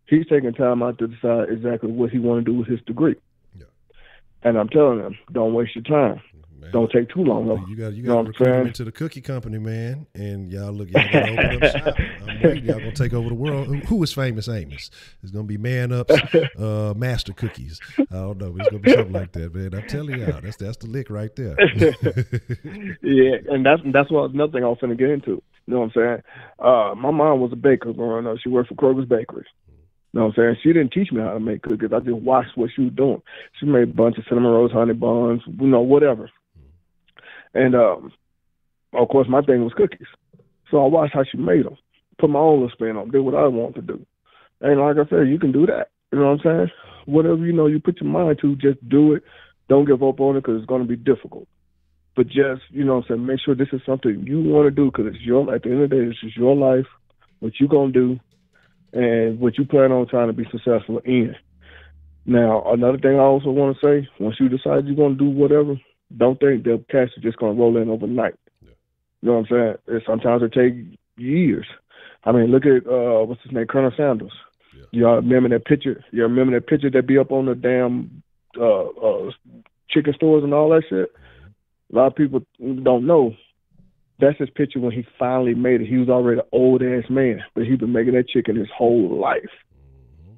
He's taking time out to decide exactly what he want to do with his degree. Yeah. And I'm telling him, don't waste your time. Man, don't take too long. You got to recruit him into the cookie company, man. And y'all got to open up shop. I'm waiting. Y'all going to take over the world. Who is Famous Amos? It's going to be Man Up's Master Cookies. I don't know. It's going to be something like that, man. I'm telling y'all, that's the lick right there. Yeah, and that's what another thing I was finna get into. You know what I'm saying? My mom was a baker growing up. She worked for Kroger's Bakery. You know what I'm saying? She didn't teach me how to make cookies. I just watched what she was doing. She made a bunch of cinnamon rolls, honey buns, you know, whatever. And, of course, my thing was cookies. So I watched how she made them, put my own little spin on them, did what I wanted to do. And like I said, you can do that. You know what I'm saying? Whatever, you know, you put your mind to, just do it. Don't give up on it because it's going to be difficult. But just, you know what I'm saying, make sure this is something you want to do because it's at the end of the day, this is your life, what you going to do, and what you plan on trying to be successful in. Now, another thing I also want to say, once you decide you're going to do whatever, don't think the cash is just going to roll in overnight. Yeah. You know what I'm saying? Sometimes it takes years. I mean, look at, what's his name, Colonel Sanders. Yeah. Y'all remember that picture? You remember that picture that be up on the damn chicken stores and all that shit? A lot of people don't know. That's his picture when he finally made it. He was already an old-ass man, but he's been making that chicken his whole life. Mm-hmm.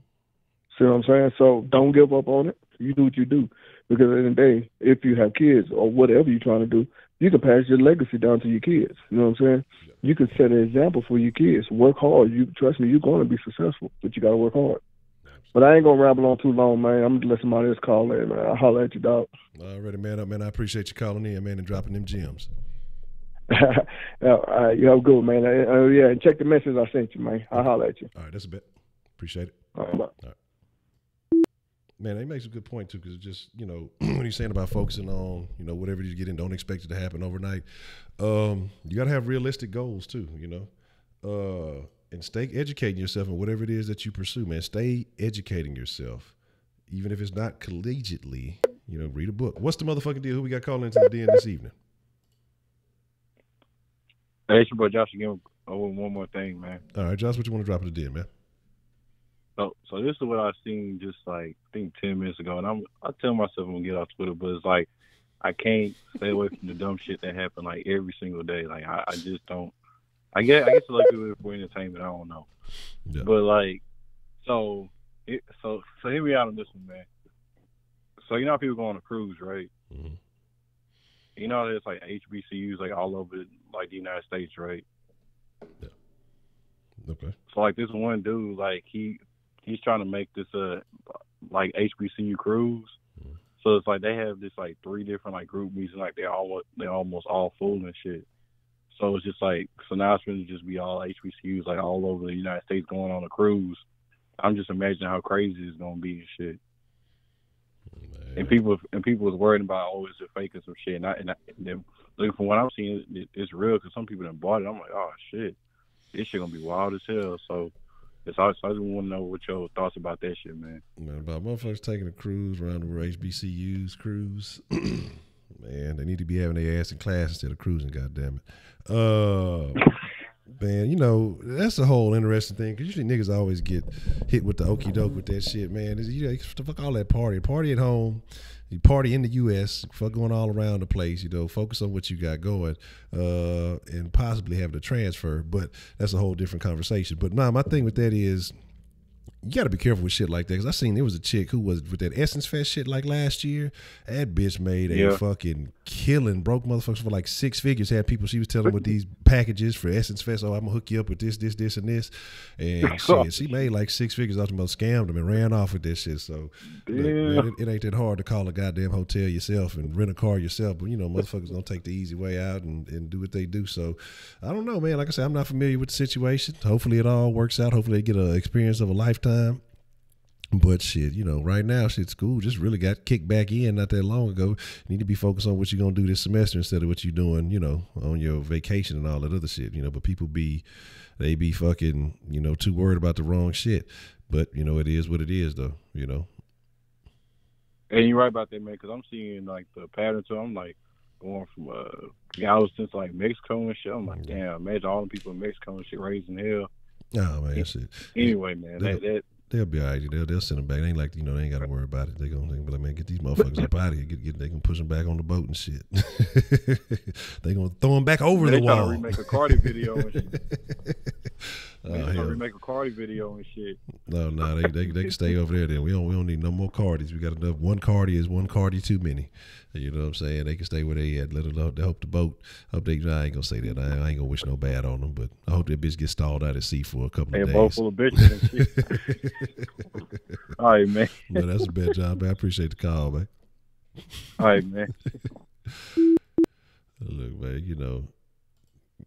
See what I'm saying? So don't give up on it. You do what you do. Because at the end of the day, if you have kids or whatever you're trying to do, you can pass your legacy down to your kids. You know what I'm saying? Yeah. You can set an example for your kids. Work hard. Trust me, you're going to be successful, but you got to work hard. But I ain't going to ramble on too long, man. I'm going to let somebody else call in, man. I'll holler at you, dog. Already, man. Up, man. I appreciate you calling in, man, and dropping them gems. You have good, man. Yeah, and check the message I sent you, man. I'll holler at you. All right, that's a bet. Appreciate it. All right, bye. All right. Man, he makes a good point, too, because just, you know, when he's saying about focusing on, you know, whatever you get in, don't expect it to happen overnight. You got to have realistic goals, too, you know. And stay educating yourself in whatever it is that you pursue, man. Stay educating yourself, even if it's not collegiately, you know, read a book. What's the motherfucking deal? Who we got calling into the den this evening? Hey, it's your boy Josh again. One more thing, man. All right, Josh, what you want to drop in the den, man? So this is what I seen just like I think 10 minutes ago, and I tell myself I'm gonna get off Twitter, but it's like I can't stay away from the dumb shit that happen like every single day. Like I just don't. I guess a lot of people for entertainment. I don't know, yeah. But like so hear me out on this one, man. So you know how people go on a cruise, right? Mm-hmm. You know there's like HBCUs like all over like the United States, right? Yeah. Okay. So like this one dude, like he's trying to make this like HBCU cruise. Mm-hmm. So it's like they have this like 3 different like group meetings, like they almost all full and shit. So it's just like so now it's going to just be all HBCUs like all over the United States going on a cruise. I'm just imagining how crazy it's going to be and shit. Man. And people was worried about is it fake or some shit. And then looking from what I'm seeing, it's real because some people done bought it. I'm like, oh shit, this shit gonna be wild as hell. So I just want to know what your thoughts about that shit, man. Man, about motherfuckers taking a cruise around the world, HBCUs cruise. Man, they need to be having their ass in class instead of cruising. Goddamn it. Man, you know that's a whole interesting thing because usually niggas always get hit with the okey doke with that shit, man. You know, fuck all that party at home. You party in the U.S., fuck going all around the place, you know, focus on what you got going and possibly having a transfer, but that's a whole different conversation. But nah, my thing with that is you got to be careful with shit like that. Because I seen there was a chick who was with that Essence Fest shit like last year. That bitch made a fucking killing, broke motherfuckers for like 6 figures. Had people she was telling with these packages for Essence Fest. Oh, I'm gonna hook you up with this, and this. And shit, she made like 6 figures off the most, scammed them and ran off with this shit. So look, man, it ain't that hard to call a goddamn hotel yourself and rent a car yourself. But motherfuckers gonna take the easy way out and do what they do. So I don't know, man. Like I said, I'm not familiar with the situation. Hopefully it all works out. Hopefully they get an experience of a lifetime. But shit, right now, school just really got kicked back in not that long ago. You need to be focused on what you're going to do this semester instead of what you're doing, on your vacation and all that other shit, but people they be fucking, too worried about the wrong shit. But, it is what it is though, And you're right about that, man, because I'm seeing like the pattern too. I'm like going from Galveston to like Mexico and shit. I'm like, damn, imagine all the people in Mexico and shit raising hell. Oh man, shit. Anyway, man, they'll be all right. They'll send them back. They ain't like, they ain't got to worry about it. They gonna be like, man, get these motherfuckers up out of here. They can push them back on the boat and shit. They gonna throw them back over the wall. They trying to remake a Cardi video and shit. They trying to remake a Cardi video and shit. No, they can stay over there. Then we don't need no more Cardis. We got enough. One Cardi is one Cardi too many. You know what I'm saying? They can stay where they at. Let it. They hope the boat. I ain't gonna say that. I ain't gonna wish no bad on them. But I hope that bitch gets stalled out at sea for a couple of days. Both full of bitches and shit. All right, man. Man, that's a bad job, man. I appreciate the call, man. All right, man. Look, man.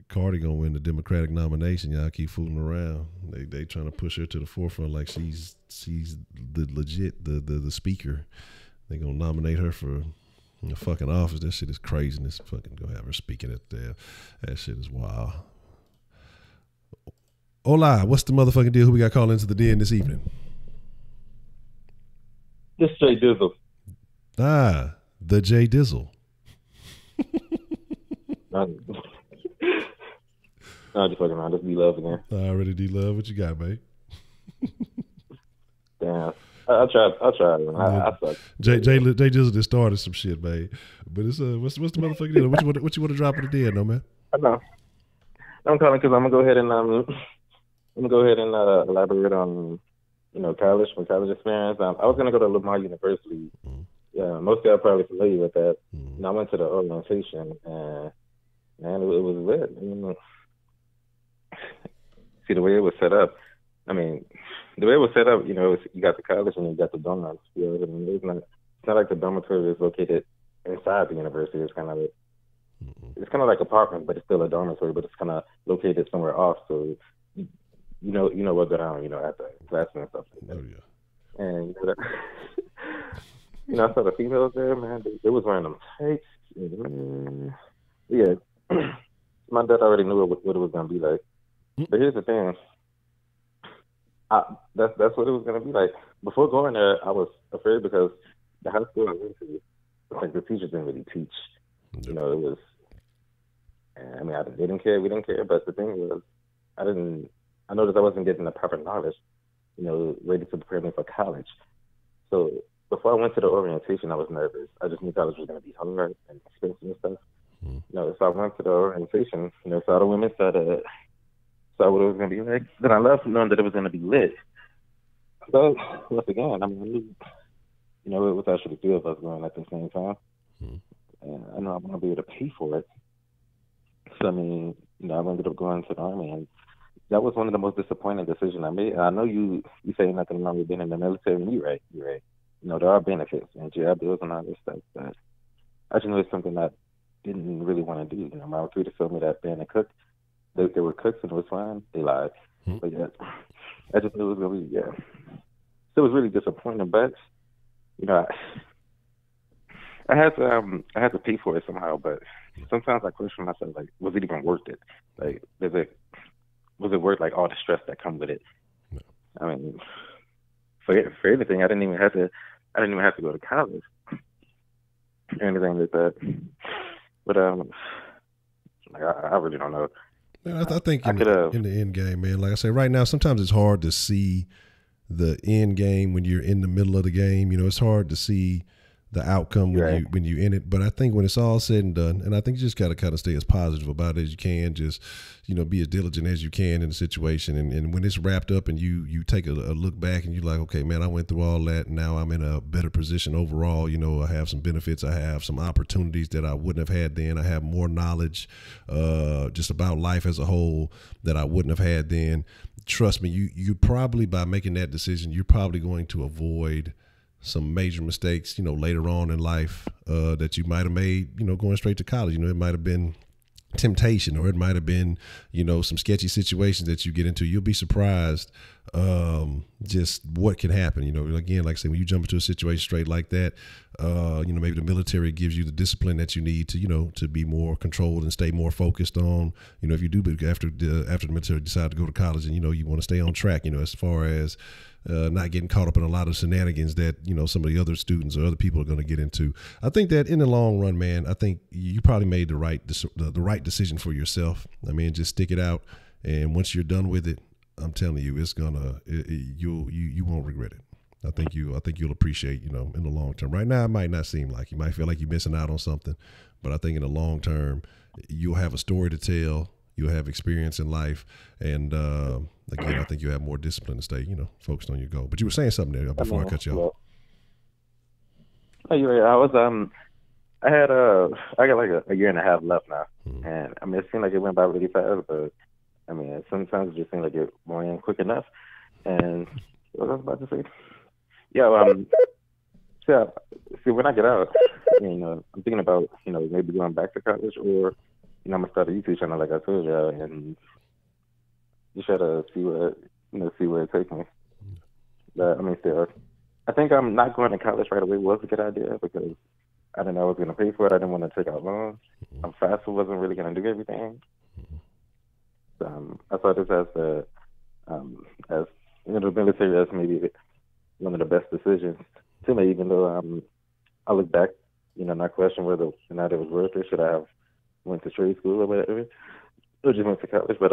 Cardi gonna win the Democratic nomination. Y'all keep fooling around. They trying to push her to the forefront like she's the legit the speaker. They gonna nominate her for the fucking office. That shit is craziness. Fucking go have her speaking at there. That shit is wild. Hola, what's the motherfucking deal? Who we got calling into the den this evening? This Jay Dizzle. Ah, the Jay Dizzle. No, just fucking around. Just D-Love again. Already D-Love. What you got, mate? Damn. I'll try. Man. I suck. Jay Dizzle just started some shit, man. But it's what's the motherfucking deal? What you want to drop in the den, no man? I know. I'm calling because I'm gonna go ahead and elaborate on college experience. I was gonna go to Lamar University. Mm-hmm. Yeah, most of y'all are probably familiar with that. Mm-hmm. And I went to the orientation, and man, it was lit. See the way it was set up. I mean, the way it was set up, you got the college and you got the dormitory. It's not like the dormitory is located inside the university. It's kind of like apartment, but it's still a dormitory, but it's kind of located somewhere off. So you know what go down, at the classes and stuff like that. Oh yeah. And I saw the females there, man. They was wearing them tights. Yeah, my dad already knew what it was gonna be like. But here's the thing. That's what it was gonna be like. Before going there, I was afraid because the high school I went to, like the teachers didn't really teach. It was. I mean, they didn't care. We didn't care. But the thing was, I noticed I wasn't getting the proper knowledge, ready to prepare me for college. So before I went to the orientation, I was nervous. I just knew college was gonna be hard and expensive and stuff. So I went to the orientation. Saw the women, saw what it was going to be like. Then I loved knowing that it was going to be lit. So, once again, I knew, it was actually 3 of us going at the same time. And I know I'm going to be able to pay for it. So, I ended up going to the Army, and that was one of the most disappointing decisions I made. I know you say nothing wrong with being in the military, and you're right. There are benefits, and job bills and all this stuff, but I just know it's something I didn't really want to do. My recruiter told me that being a cook, they were cooks and it was fine. They lied. But yeah, I just knew it was going to be, So it was really disappointing, but, I had to pay for it somehow, but sometimes I question myself, like, was it even worth it? Like, was it worth, like, all the stress that comes with it? No. I mean, for everything, I didn't even have to go to college or anything like that. But, I really don't know. Man, I think in the end game, man, like I say, right now, sometimes it's hard to see the end game when you're in the middle of the game. It's hard to see the outcome when you in it. But I think when it's all said and done, and I think you just got to kind of stay as positive about it as you can. Just, you know, be as diligent as you can in the situation. And when it's wrapped up and you take a look back and you're like, okay, man, I went through all that, and now I'm in a better position overall. You know, I have some benefits, I have some opportunities that I wouldn't have had then. I have more knowledge just about life as a whole that I wouldn't have had then. Trust me, you probably, by making that decision, you're probably going to avoid some major mistakes, you know, later on in life that you might have made, you know, going straight to college. You know, it might have been temptation, or it might have been, you know, some sketchy situations that you get into. You'll be surprised just what can happen. You know, again, like I said, when you jump into a situation straight like that, you know, maybe the military gives you the discipline that you need to, you know, to be more controlled and stay more focused on, you know, if you do, but after the military decide to go to college and, you know, you want to stay on track, you know, as far as not getting caught up in a lot of shenanigans that, you know, some of the other students or other people are going to get into. I think that in the long run, man, I think you probably made the right decision for yourself. I mean, just stick it out, and once you're done with it, I'm telling you, it's gonna you won't regret it. I think you'll appreciate, you know, in the long term. Right now, it might not seem like you might feel like you're missing out on something, but I think in the long term, you'll have a story to tell. You'll have experience in life, and again, I think you have more discipline to stay, you know, focused on your goal. But you were saying something there before I cut you off. Oh, you're right. I got like a year and a half left now, and I mean, it seemed like it went by really fast, but I mean, sometimes it just seemed like it went quick enough. And what was I about to say? See, when I get out, you know, I'm thinking about, you know, maybe going back to college, or, you know, I'm gonna start a YouTube channel like I told you, and just try to see where it takes me. But I mean, still, I think I'm not going to college right away was a good idea, because I didn't know I was going to pay for it. I didn't want to take out loans. FAFSA wasn't really going to do everything. I saw this as you know, the military as maybe one of the best decisions to me, even though I look back, you know, not question whether or not it was worth it. Should I have went to trade school or whatever, or just went to college? But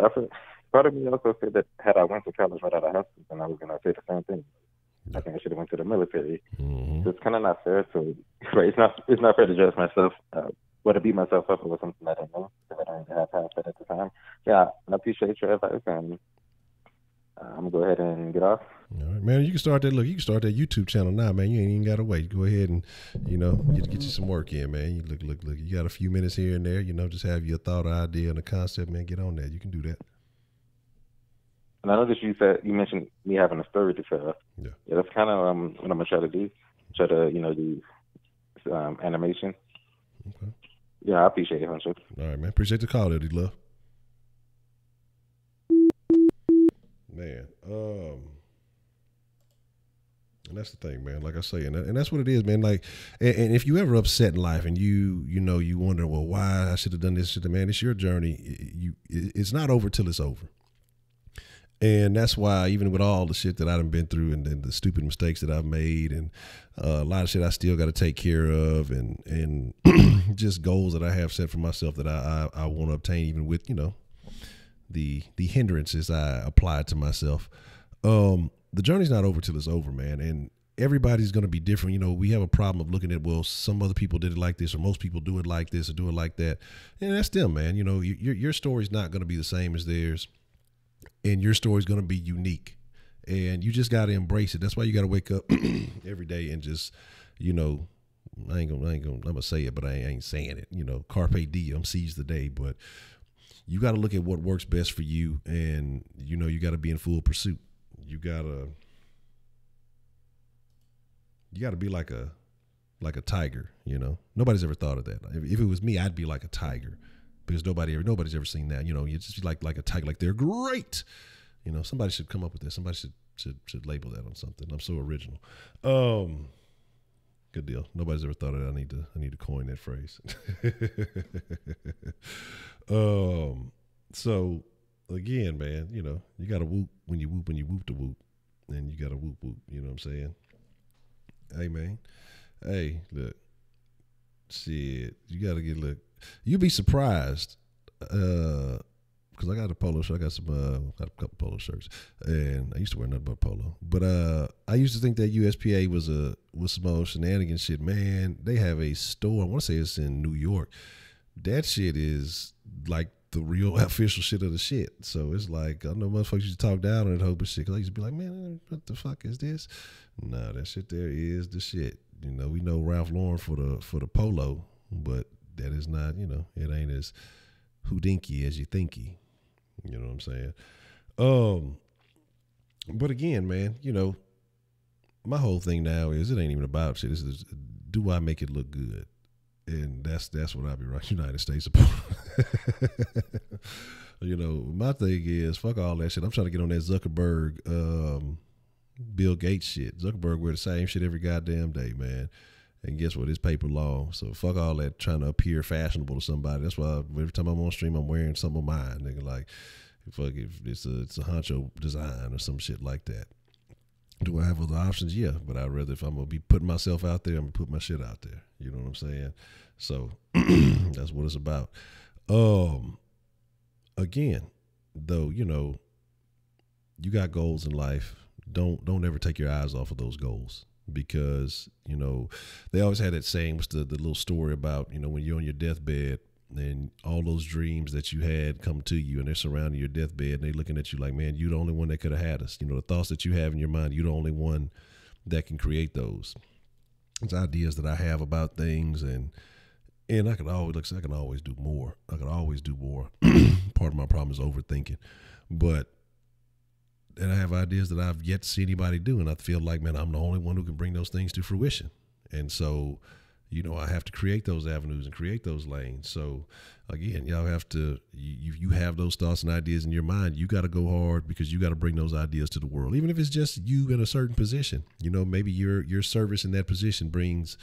part of me also said that had I went to college right out of high school, then I was going to say the same thing. I think I should have went to the military. So it's kind of not fair to, right? It's not fair to judge myself, or to beat myself up over something I didn't know, because I didn't have half that at the time. Yeah, I appreciate your advice, and I'm gonna go ahead and get off. All right, man. You can start that. Look, you can start that YouTube channel now, man. You ain't even got to wait. Go ahead and, you know, get you some work in, man. You look. You got a few minutes here and there. You know, just have your thought, or idea, and a concept, man. Get on that. You can do that. And I know that you mentioned me having a story to tell. Yeah, that's kind of what I'm gonna try to do. Try to, you know, do animation. Okay. Yeah, I appreciate it, Honcho. All right, man. Appreciate the call, Eddie Love. Man, and that's the thing, man. Like I say, and that's what it is, man. Like, and if you ever upset in life, and you wonder, well, why I should have done this, man. It's your journey. It's not over till it's over. And that's why, even with all the shit that I've been through, and the stupid mistakes that I've made, and a lot of shit I still got to take care of, and just goals that I have set for myself that I want to obtain, even with, you know, the hindrances I apply to myself. The journey's not over till it's over, man. And everybody's going to be different. You know, we have a problem of looking at, well, some other people did it like this, or most people do it like this, or do it like that. And that's them, man. You know, your story's not going to be the same as theirs. And your story's going to be unique, and you just got to embrace it. That's why you got to wake up every day and just, you know, I'm going to say it, but I ain't saying it, you know, carpe diem, seize the day. But you got to look at what works best for you. And, you know, you got to be in full pursuit. You got to be like a tiger, you know. Nobody's ever thought of that. If it was me, I'd be like a tiger. Because nobody's ever seen that. You know, you just like a tiger, like they're great. You know, somebody should come up with this. Somebody should label that on something. I'm so original. Good deal. Nobody's ever thought of that. I need to coin that phrase. So again, man, you know, you gotta whoop when you whoop the whoop. And you gotta whoop. You know what I'm saying? Hey man. Hey, look. Shit. You gotta look. You'd be surprised, because because I got a polo shirt. I got some, got a couple polo shirts, and I used to wear nothing but polo. But I used to think that USPA was some old shenanigans shit. Man, they have a store. I want to say it's in New York. That shit is like the real official shit of the shit. So it's like, I know motherfuckers used to talk down on that whole shit, because I used to be like, man, what the fuck is this? Nah, that shit there is the shit. You know, we know Ralph Lauren for the polo, but that is not, you know, it ain't as houdinky as you thinky. You know what I'm saying? But again, man, you know, my whole thing now is, it ain't even about shit. This is, do I make it look good? And that's what I be right. United States support. You know, my thing is, fuck all that shit. I'm trying to get on that Zuckerberg, Bill Gates shit. Zuckerberg wear the same shit every goddamn day, man. And guess what? It's paper long. So fuck all that trying to appear fashionable to somebody. That's why every time I'm on stream, I'm wearing something of mine. Nigga, like, fuck, if it's a Honcho design or some shit like that. Do I have other options? Yeah, but I'd rather, if I'm gonna be putting myself out there, I'm gonna put my shit out there. You know what I'm saying? So that's what it's about. Again, though, you know, you got goals in life. Don't ever take your eyes off of those goals, because, you know, they always had that saying, what's the little story about, you know, when you're on your deathbed and all those dreams that you had come to you, and they're surrounding your deathbed, and they're looking at you like, man, you're the only one that could have had us. You know, the thoughts that you have in your mind, you're the only one that can create those. It's ideas that I have about things, and I can always do more. I can always do more. Part of my problem is overthinking, but then I have ideas that I've yet to see anybody do, and I feel like, man, I'm the only one who can bring those things to fruition. And so, you know, I have to create those avenues and create those lanes. So again, y'all have to, you have those thoughts and ideas in your mind. You got to go hard, because you got to bring those ideas to the world. Even if it's just you in a certain position, you know, maybe your service in that position brings,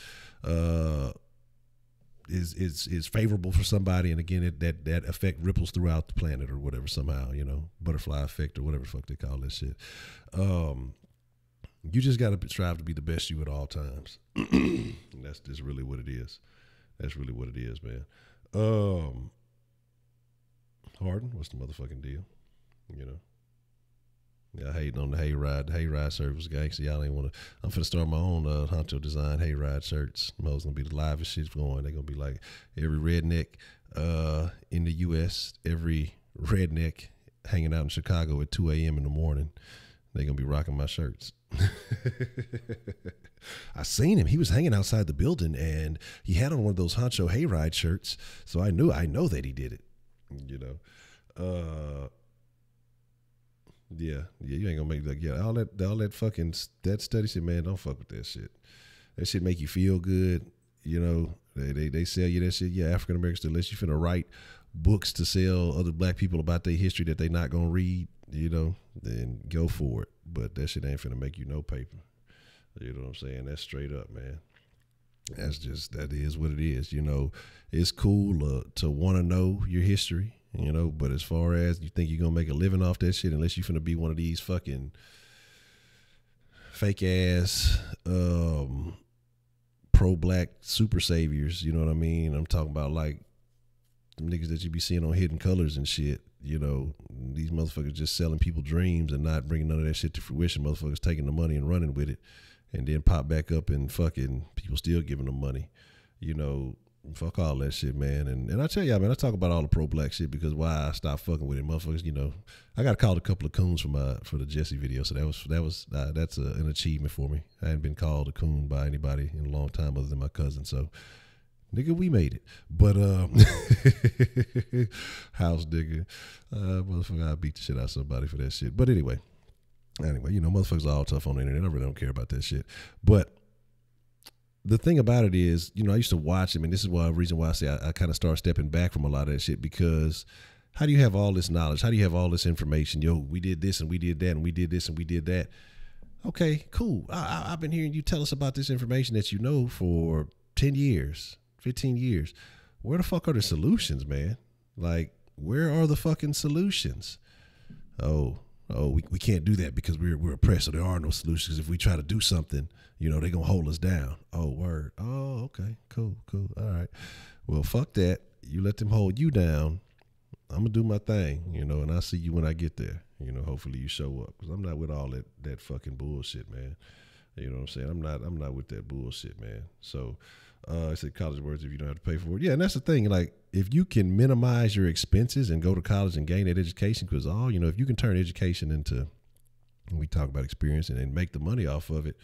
is favorable for somebody. And again, that effect ripples throughout the planet or whatever, somehow, you know, butterfly effect or whatever the fuck they call this shit. You just got to strive to be the best you at all times. And that's just really what it is. That's really what it is, man. Harden, what's the motherfucking deal? You know, yeah, hating on the hayride. The hayride service gangster. Y'all ain't want to. I'm finna start my own Honcho design hayride shirts. Those gonna be the livest shit going. They're gonna be like every redneck in the U.S., every redneck hanging out in Chicago at 2 a.m. in the morning. They're gonna be rocking my shirts. I seen him. He was hanging outside the building, and he had on one of those Honcho hayride shirts. So I know that he did it. You know, yeah, you ain't gonna make like, yeah, all that fucking, that study shit, man. Don't fuck with that shit. That shit make you feel good. You know, they sell you that shit. Yeah, African Americans, unless you finna write books to sell other black people about their history that they not gonna read, you know, then go for it. But that shit ain't finna make you no paper. You know what I'm saying? That's straight up, man. That is what it is. You know, it's cool to want to know your history, you know, but as far as you think you're going to make a living off that shit, unless you're finna be one of these fucking fake ass, pro-black super saviors, you know what I mean? I'm talking about like them niggas that you be seeing on Hidden Colors and shit. You know, these motherfuckers just selling people dreams and not bringing none of that shit to fruition. Motherfuckers taking the money and running with it, and then pop back up and fucking people still giving them money. You know, fuck all that shit, man. And I tell y'all, man, I talk about all the pro-black shit because why I stopped fucking with it, motherfuckers. You know, I got called a couple of coons for the Jesse video, so that's an achievement for me. I hadn't been called a coon by anybody in a long time other than my cousin, so. Nigga, we made it. But, house nigga. Motherfucker, I beat the shit out of somebody for that shit. But anyway, you know, motherfuckers are all tough on the internet. I really don't care about that shit. But the thing about it is, you know, I used to watch him, and this is the reason why I say I kind of start stepping back from a lot of that shit, because how do you have all this knowledge? How do you have all this information? Yo, we did this and we did that and we did this and we did that. Okay, cool. I've been hearing you tell us about this information that you know for 10 years. 15 years. Where the fuck are the solutions, man? Like, where are the fucking solutions? We can't do that because we're oppressed, so there are no solutions. If we try to do something, you know, they're gonna hold us down. Oh, word. Oh, okay, cool. All right. Well, fuck that. You let them hold you down, I'm gonna do my thing, you know, and I'll see you when I get there. You know, hopefully you show up, because I'm not with all that fucking bullshit, man. You know what I'm saying? I'm not with that bullshit, man. So I said college words if you don't have to pay for it. Yeah, and that's the thing. Like, if you can minimize your expenses and go to college and gain that education, because you know, if you can turn education into, we talk about experience and make the money off of it,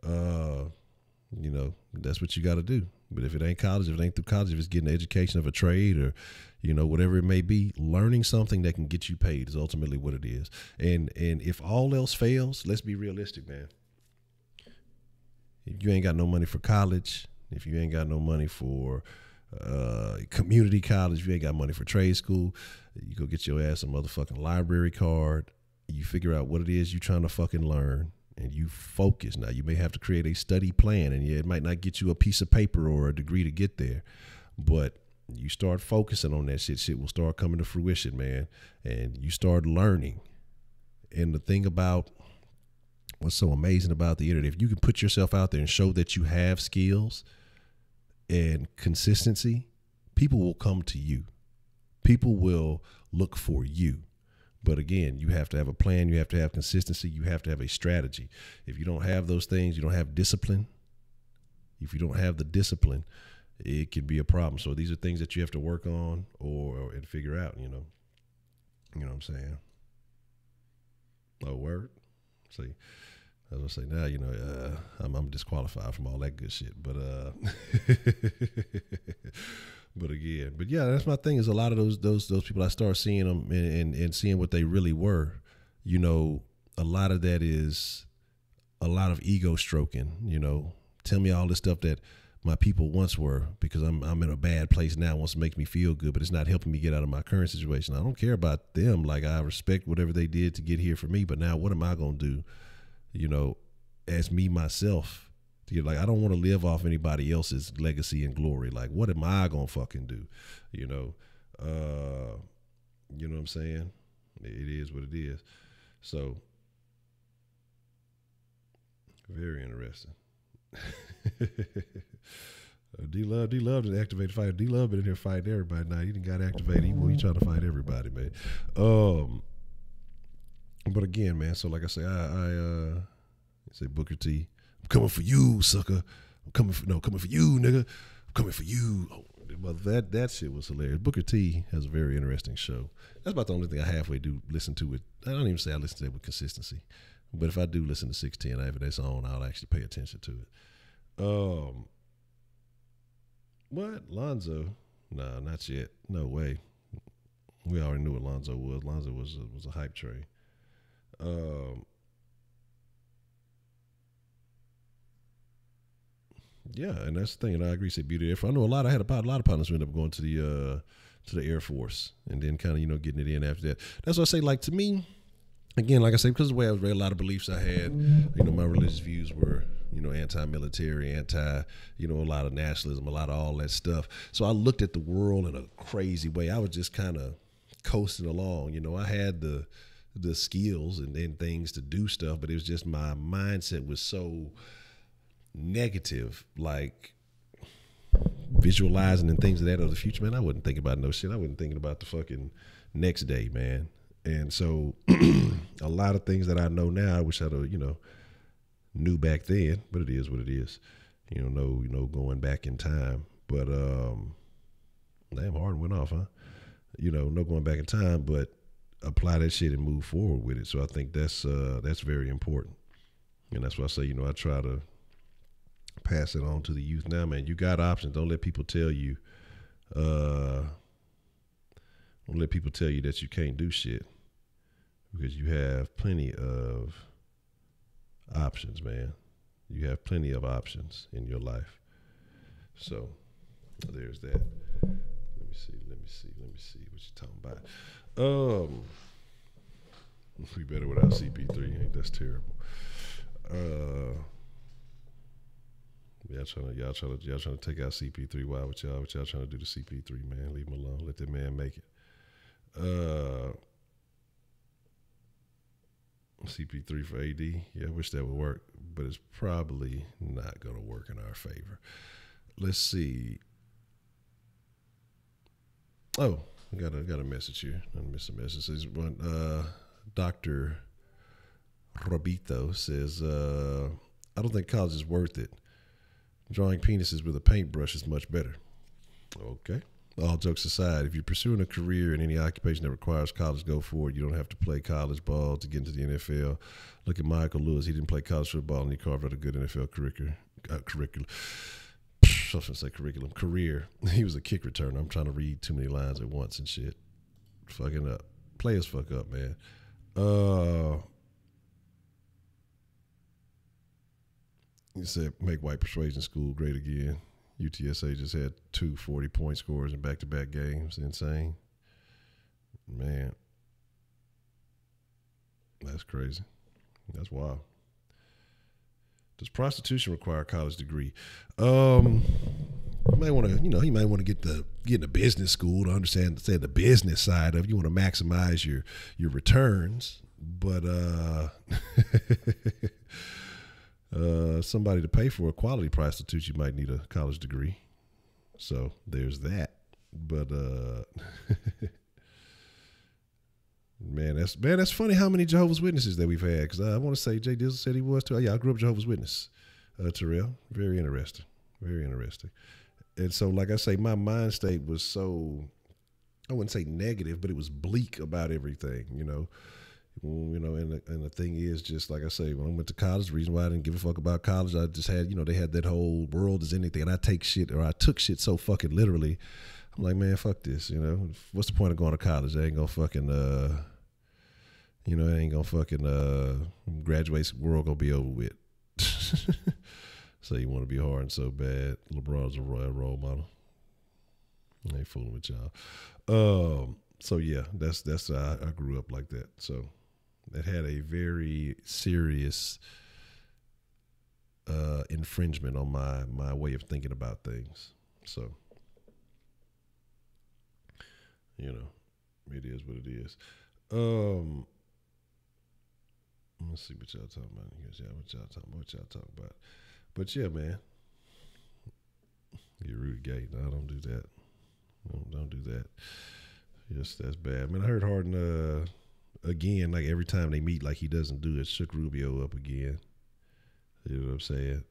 you know, that's what you got to do. But if it ain't college, if it ain't through college, if it's getting the education of a trade or, you know, whatever it may be, learning something that can get you paid is ultimately what it is. And if all else fails, let's be realistic, man. If you ain't got no money for college, if you ain't got no money for community college, if you ain't got money for trade school, you go get your ass a motherfucking library card. You figure out what it is you're trying to fucking learn, and you focus. Now, you may have to create a study plan, and yeah, it might not get you a piece of paper or a degree to get there, but you start focusing on that shit will start coming to fruition, man, and you start learning. And the thing about what's so amazing about the internet, if you can put yourself out there and show that you have skills and consistency, people will come to you. People will look for you. But again, you have to have a plan. You have to have consistency. You have to have a strategy. If you don't have those things, you don't have discipline. If you don't have the discipline, it can be a problem. So these are things that you have to work on and figure out, you know. You know what I'm saying? Oh, word? See, as I say now, you know, I'm disqualified from all that good shit. But but yeah, that's my thing. Is a lot of those people, I start seeing them and seeing what they really were. You know, a lot of that is a lot of ego stroking. You know, tell me all this stuff that my people once were, because I'm in a bad place now. Wants to make me feel good, but it's not helping me get out of my current situation. I don't care about them. Like, I respect whatever they did to get here for me, but now what am I gonna do? You know, as me myself. Like, I don't want to live off anybody else's legacy and glory. Like, what am I gonna fucking do? You know what I'm saying? It is what it is. So, very interesting. D-Love didn't activate the fight. D-Love been in here fighting everybody now. He didn't got activated. He trying to fight everybody, man. But again, man, so like I say, I say Booker T, I'm coming for you, sucker. I'm coming for you, nigga. I'm coming for you. Oh, but that shit was hilarious. Booker T has a very interesting show. That's about the only thing I halfway do listen to it. I don't even say I listen to it with consistency. But if I do listen to 610, if it's on, I'll actually pay attention to it. What? Lonzo? Nah, not yet. No way. We already knew what Lonzo was. Lonzo was a hype train. Yeah, and that's the thing, and I agree. Say beauty. I know I had a lot of partners who ended up going to the Air Force, and then kind of getting it in after that. That's what I say. Like, to me, again, like I say, because of the way I was raised, a lot of beliefs I had. My religious views were anti-military, a lot of nationalism, a lot of all that stuff. So I looked at the world in a crazy way. I was just kind of coasting along. I had the skills and things to do stuff, but it was just my mindset was so negative, like visualizing and things of that of the future, man. I wasn't thinking about no shit. I wasn't thinking about the fucking next day, man. And so a lot of things that I know now, I wish I'd have, knew back then, but it is what it is. Going back in time. But damn, Harden went off, huh? No going back in time, but apply that shit and move forward with it. So I think that's very important. And that's why I say, I try to pass it on to the youth now, man. You got options. Don't let people tell you that you can't do shit, because you have plenty of options, man. You have plenty of options in your life. So there's that. Let me see what you're talking about. We better without CP3. Ain't that's terrible. Y'all trying to take out CP3. Why would y'all trying to do to CP3, man? Leave him alone. Let that man make it. CP3 for AD. Yeah, I wish that would work, but it's probably not going to work in our favor. Let's see. Oh, I got a message here. I missed a message. Says one Dr. Robito says, I don't think college is worth it. Drawing penises with a paintbrush is much better. Okay. All jokes aside, if you're pursuing a career in any occupation that requires college, go for it. You don't have to play college ball to get into the NFL. Look at Michael Lewis. He didn't play college football, and he carved out a good NFL curriculum. I was going to say curriculum. Career. He was a kick returner. I'm trying to read too many lines at once and shit. Fucking up. Players fuck up, man. You said make white persuasion school great again. UTSA just had 2 40-point scores in back-to-back games. Insane. Man. That's crazy. That's wild. Does prostitution require a college degree? You might want to, you might want to get in a business school to understand the business side of it. You want to maximize your returns, but somebody to pay for a quality prostitute, you might need a college degree. So there's that. But man, that's funny how many Jehovah's Witnesses that we've had. Because I want to say Jay Dizzle said he was too. Yeah, I grew up Jehovah's Witness. Terrell, very interesting, very interesting. And so, like I say, my mind state was so, I wouldn't say negative, but it was bleak about everything. And the thing is, just like I say, when I went to college, the reason why I didn't give a fuck about college, I just had, they had that whole world is anything, and I took shit so fucking literally. I'm like, man, fuck this, What's the point of going to college? I ain't gonna fucking, graduate, world gonna be over with. So you want to be hard and so bad. LeBron's a role model. I ain't fooling with y'all. So yeah, that's I grew up like that. So that had a very serious infringement on my way of thinking about things. So it is what it is. Let's see what y'all talking about. What y'all talking about? But yeah, man. Get Rudy Gay. No, don't do that. Don't do that. Yes, that's bad. I mean, I heard Harden again, like every time they meet, like he doesn't do it, shook Rubio up again. You know what I'm saying?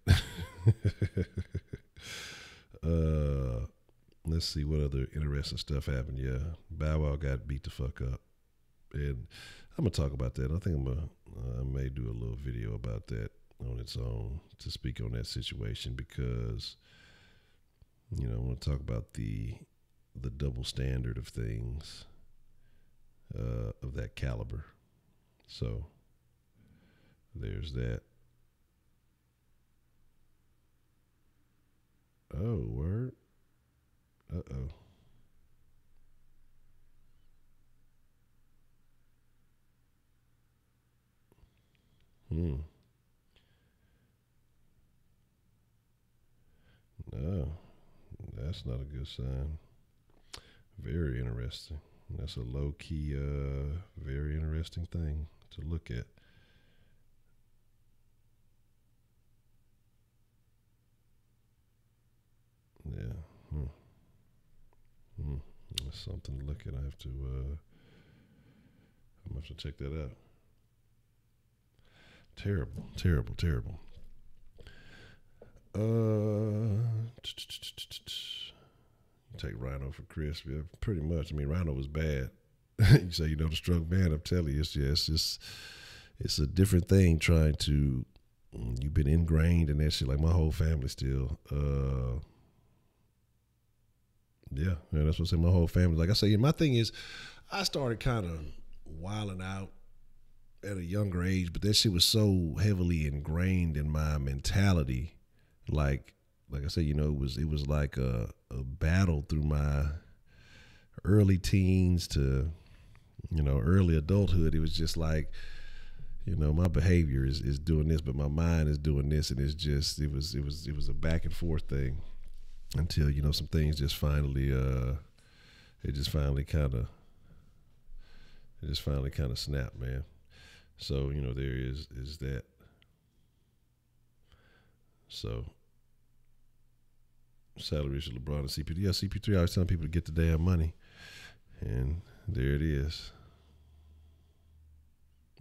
Let's see what other interesting stuff happened. Yeah, Bow Wow got beat the fuck up. And I'm going to talk about that. I think I may do a little video about that on its own to speak on that situation because, I want to talk about the double standard of things of that caliber. So there's that. Oh, word. Uh-oh. No, that's not a good sign. Very interesting. That's a low-key, very interesting thing to look at. Yeah. That's something to look at. I'm gonna have to check that out. Terrible. Take Rhino for Chris. Yeah, pretty much. I mean, Rhino was bad. You say the struggle, man. I'm telling you, it's a different thing trying to. You've been ingrained in that shit. Like my whole family still. Yeah, that's what I say. My whole family. Like I say, my thing is, I started kind of wilding out at a younger age, but that shit was so heavily ingrained in my mentality. Like I said, it was like a battle through my early teens to, early adulthood. It was just like, my behavior is doing this, but my mind is doing this, and it was a back and forth thing until some things just finally kind of snapped, man. So there is that. So. Salary issue, LeBron and CP3. Yeah, CP3 always telling people to get the damn money. And there it is.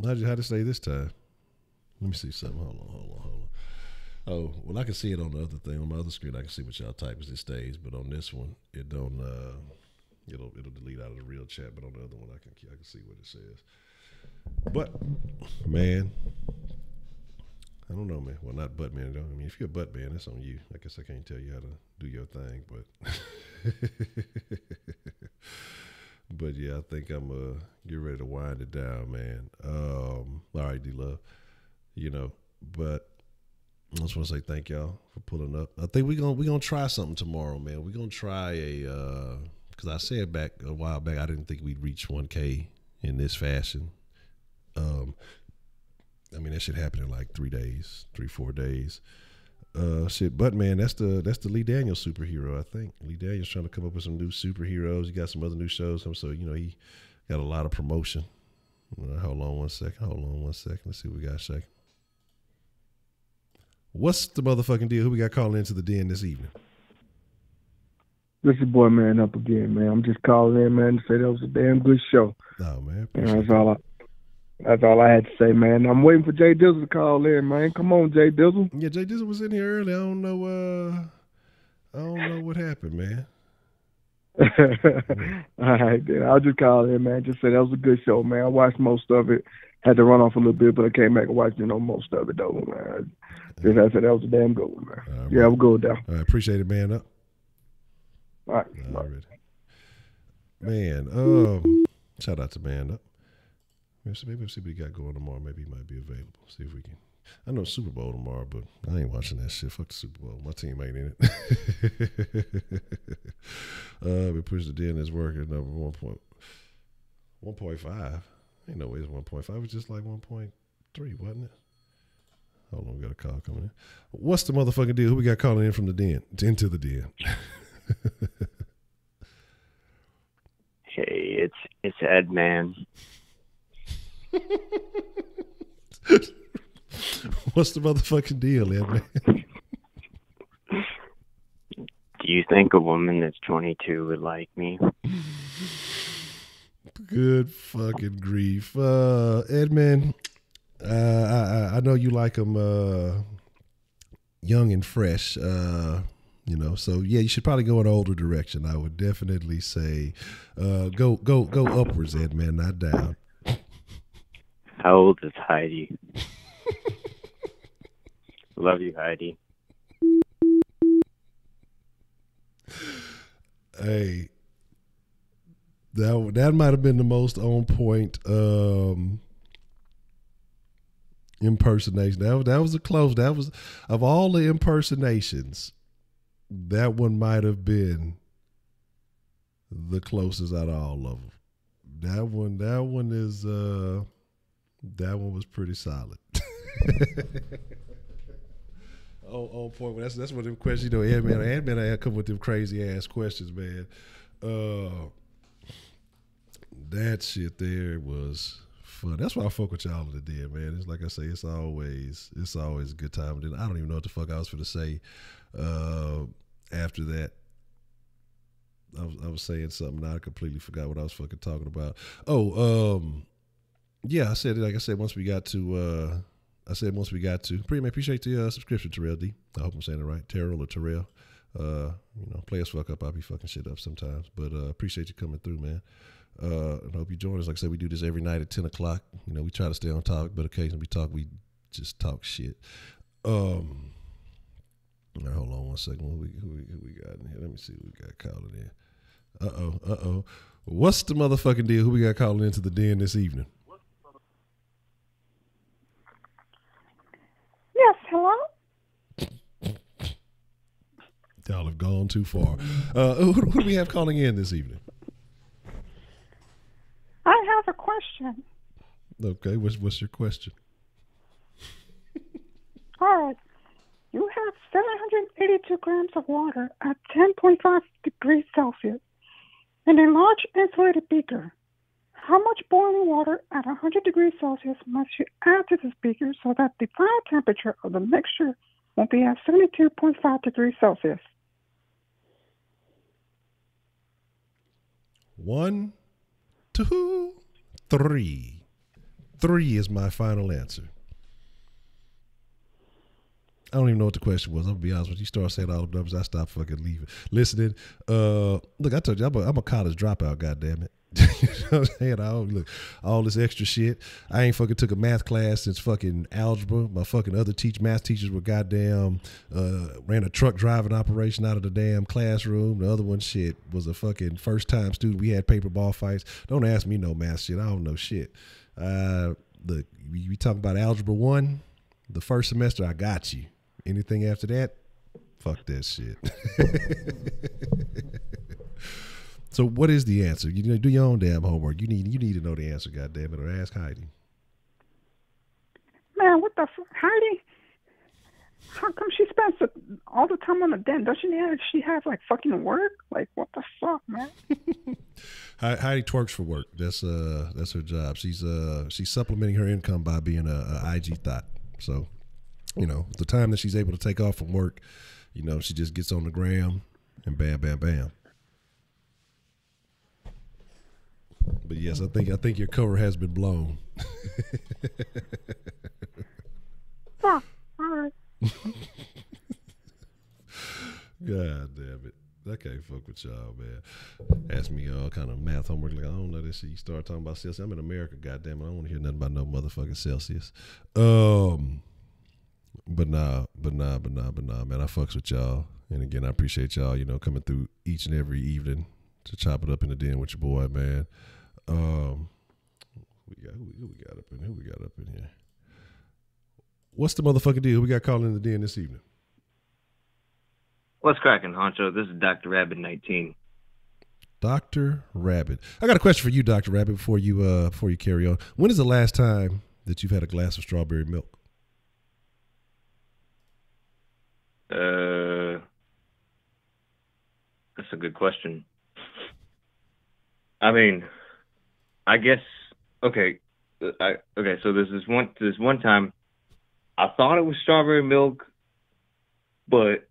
How'd it say this time? Let me see something. Hold on. Oh, well, I can see it on the other thing. On my other screen, I can see what y'all type as it stays. But on this one, it don't. It'll delete out of the real chat. But on the other one, I can see what it says. But man, I don't know, man. Well, not butt man though. I mean, if you're a butt man, that's on you. I guess I can't tell you how to do your thing, but. But yeah, I think I'm get ready to wind it down, man. All right, D-Love. You know, but I just want to say thank y'all for pulling up. I think we're gonna try something tomorrow, man. We're gonna try because I said back a while back I didn't think we'd reach 1K in this fashion. I mean that shit happened in like 3-4 days. Shit, but man, that's the Lee Daniels superhero. I think Lee Daniels trying to come up with some new superheroes. He got some other new shows, so you know he got a lot of promotion. Hold on one second. Let's see what we got shaking. What's the motherfucking deal? Who we got calling into the den this evening? This is boy man up again, man. I'm just calling in, man, to say that was a damn good show. Oh man, that's all I had to say, man. I'm waiting for Jay Dizzle to call in, man. Come on, Jay Dizzle. Yeah, Jay Dizzle was in here early. I don't know what happened, man. All right, then. I'll just call in, man. Just say that was a good show, man. I watched most of it. Had to run off a little bit, but I came back and watched, most of it, though, man. Just I said that was a damn good one, man. Right, yeah, I'm good, though. All right, appreciate it, man. Up. All right. Man, shout out to Man Up. Maybe we'll see what he got going tomorrow. Maybe he might be available. See if we can. I know Super Bowl tomorrow, but I ain't watching that shit. Fuck the Super Bowl. My team ain't in it. We pushed the den as work at number 1.5. Ain't no way it's 1.5. It was just like 1.3, wasn't it? Hold on, we got a call coming in. What's the motherfucking deal? Who we got calling in from the den? Into the den. Hey, it's Ed, man. What's the motherfucking deal, Ed, man? Do you think a woman that's 22 would like me? Good fucking grief. Edmund, I know you like them young and fresh, so yeah, you should probably go in an older direction. I would definitely say go upwards, Edmund, not down. How old is Heidi? Love you, Heidi. Hey, that might have been the most on point impersonation. That was a close. That was, of all the impersonations, that one might have been the closest out of all of them. That one was pretty solid. On point. That's what them questions. Ant-Man I come with them crazy ass questions, man. That shit there was fun. That's why I fuck with y'all in the den, man. It's like I say, it's always a good time. And then I don't even know what the fuck I was finna say after that. I was saying something, and I completely forgot what I was fucking talking about. Yeah, I said it. Like I said, once we got to, pretty much appreciate the subscription, Terrell D. I hope I'm saying it right, Terrell or Terrell. Play us fuck up. I'll be fucking shit up sometimes, but appreciate you coming through, man. And hope you join us. Like I said, we do this every night at 10 o'clock. We try to stay on topic, but occasionally we just talk shit. All right, hold on one second. Who we got in here? Let me see who we got calling in. Uh-oh. What's the motherfucking deal? Who we got calling into the den this evening? Yes, hello? Y'all have gone too far. Who do we have calling in this evening? I have a question. Okay, what's your question? All right. You have 782 grams of water at 10.5 degrees Celsius in a large insulated beaker. How much boiling water at 100 degrees Celsius must you add to this beaker so that the final temperature of the mixture will be at 72.5 degrees Celsius? 1 2, 3. 3 is my final answer. I don't even know what the question was. I'm gonna be honest with you. You start saying all the numbers, I stop fucking listening. Look, I told you I'm a college dropout. Goddamn it. You know what I'm saying? Look, all this extra shit. I ain't fucking took a math class since fucking algebra. My fucking other math teachers were goddamn ran a truck driving operation out of the damn classroom. The other one shit was a fucking first time student. We had paper ball fights. Don't ask me no math shit. I don't know shit. Look, we talking about algebra 1. The first semester, I got you. Anything after that, fuck that shit. So what is the answer? You know, do your own damn homework. You need to know the answer, goddamn it, or ask Heidi. Man, what the fuck, Heidi? How come she spends all the time on the den? Doesn't she have like fucking work? Like what the fuck, man? Heidi twerks for work. That's her job. She's supplementing her income by being a IG thought. So, you know, the time that she's able to take off from work, you know, she just gets on the gram and bam, bam, bam. But yes, I think your cover has been blown. Fuck. All right. God damn it. I can't fuck with y'all, man. Ask me all kind of math homework. Like, I don't know this shit. You start talking about Celsius. I'm in America, goddamn it. I don't want to hear nothing about no motherfucking Celsius. But nah, man. I fucks with y'all. And again, I appreciate y'all, you know, coming through each and every evening to chop it up in the den with your boy, man. Who we got up in here? What's the motherfucking deal? Who we got calling in the den this evening? What's cracking, Honcho? This is Dr. Rabbit 19. Dr. Rabbit. I got a question for you, Dr. Rabbit, before you carry on. When is the last time that you've had a glass of strawberry milk? That's a good question. I mean, I guess okay. So there's this one time I thought it was strawberry milk, but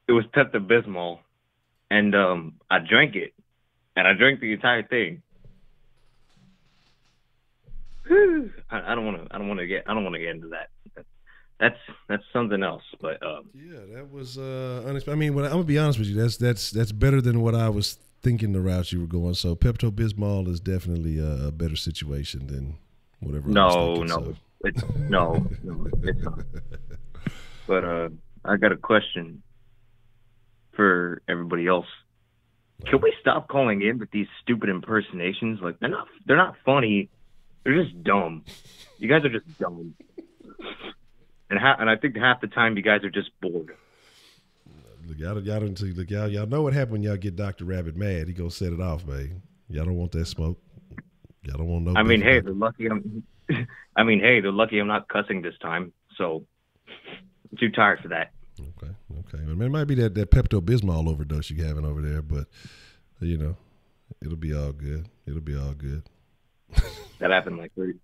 it was Pepto-Bismol, and I drank it, and I drank the entire thing. I don't want to get into that. That's something else. But yeah, that was unexpected. I mean, I'm gonna be honest with you. That's better than what I was thinking the route you were going. So Pepto-Bismol is definitely a better situation than whatever. No, it's not. But I got a question for everybody else. Can we stop calling in with these stupid impersonations? Like they're not funny. They're just dumb. You guys are just dumb. And I think half the time you guys are just bored. Look, y'all know what happened when y'all get Dr. Rabbit mad. He gonna set it off, man. Y'all don't want that smoke. Y'all don't want no. I mean, hey, they're lucky I'm not cussing this time. So I'm too tired for that. Okay. I mean, it might be that Pepto-Bismol overdose you having over there, but you know, it'll be all good. That happened like 3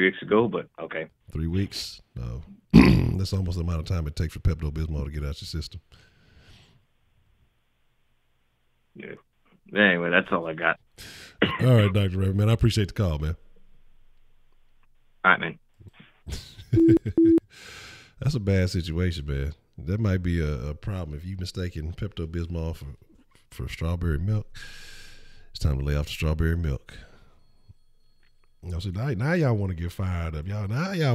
weeks ago, but okay. 3 weeks? No. That's almost the amount of time it takes for Pepto-Bismol to get out your system. Yeah. Anyway, that's all I got. All right, Dr. Rabbit, man. I appreciate the call, man. All right, man. That's a bad situation, man. That might be a problem if you mistaken Pepto-Bismol for strawberry milk. It's time to lay off the strawberry milk. So now y'all want to get fired up. Y'all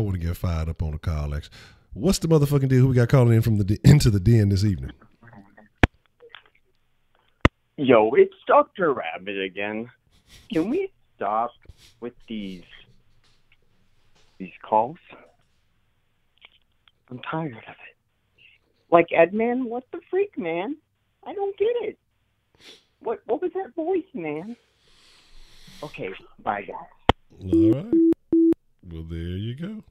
want to get fired up on the call. Actually, what's the motherfucking deal? Who we got calling in from into the den this evening? Yo, it's Dr. Rabbit again. Can we stop with these calls? I'm tired of it. Like, Edman, what the freak, man? I don't get it. What was that voice, man? Okay, bye, guys. All right. Well, there you go.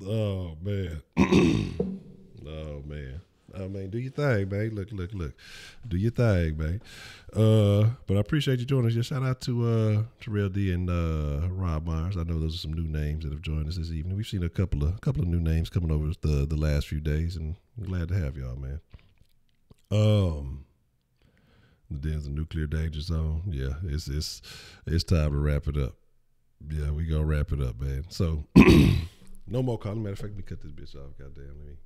Oh, man. I mean, do your thing, man. Look. Do your thing, man. But I appreciate you joining us. Just shout out to Terrell D and Rob Myers. I know those are some new names that have joined us this evening. We've seen a couple of new names coming over the last few days, and I'm glad to have y'all, man. The den's a nuclear danger zone. Yeah, it's time to wrap it up. Yeah, we gonna wrap it up, man. So no more calling. Matter of fact, we cut this bitch off. Goddamn,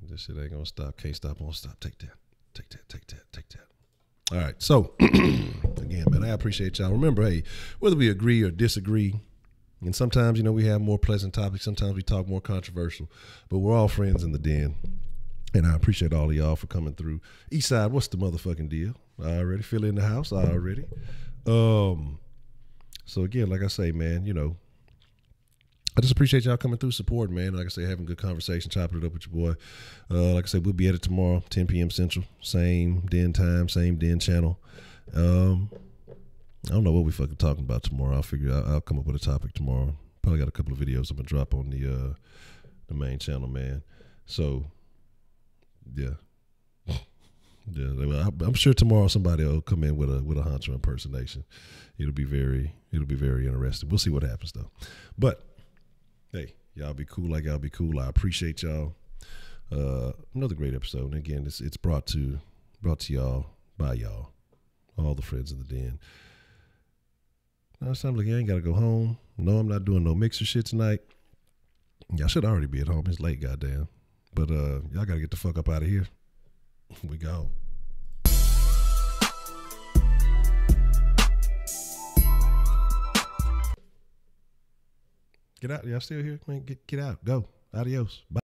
this shit ain't gonna stop. Can't stop, won't stop. Take that. All right. So again, man, I appreciate y'all. Remember, hey, whether we agree or disagree, and sometimes, we have more pleasant topics. Sometimes we talk more controversial, but we're all friends in the den. And I appreciate all of y'all for coming through. Eastside, what's the motherfucking deal? I already feel in the house. Already. So again, like I say, man, I just appreciate y'all coming through, supporting, man. Like I say, having good conversation, chopping it up with your boy. Like I said, we'll be at it tomorrow, 10 p.m. Central. Same den time, same den channel. I don't know what we fucking talking about tomorrow. I'll come up with a topic tomorrow. Probably got a couple of videos I'm gonna drop on the main channel, man. So yeah. I'm sure tomorrow somebody will come in with a Honcho impersonation. It'll be very interesting. We'll see what happens though. But hey, y'all be cool like y'all be cool. I appreciate y'all. Another great episode. And again, it's brought to y'all by y'all, all the friends in the den. Now it sounds like I ain't gotta go home. No, I'm not doing no mixer shit tonight. Y'all should already be at home. It's late, goddamn. But y'all gotta get the fuck up out of here. We go. Get out. Y'all still here? Man, get out. Go. Adios. Bye.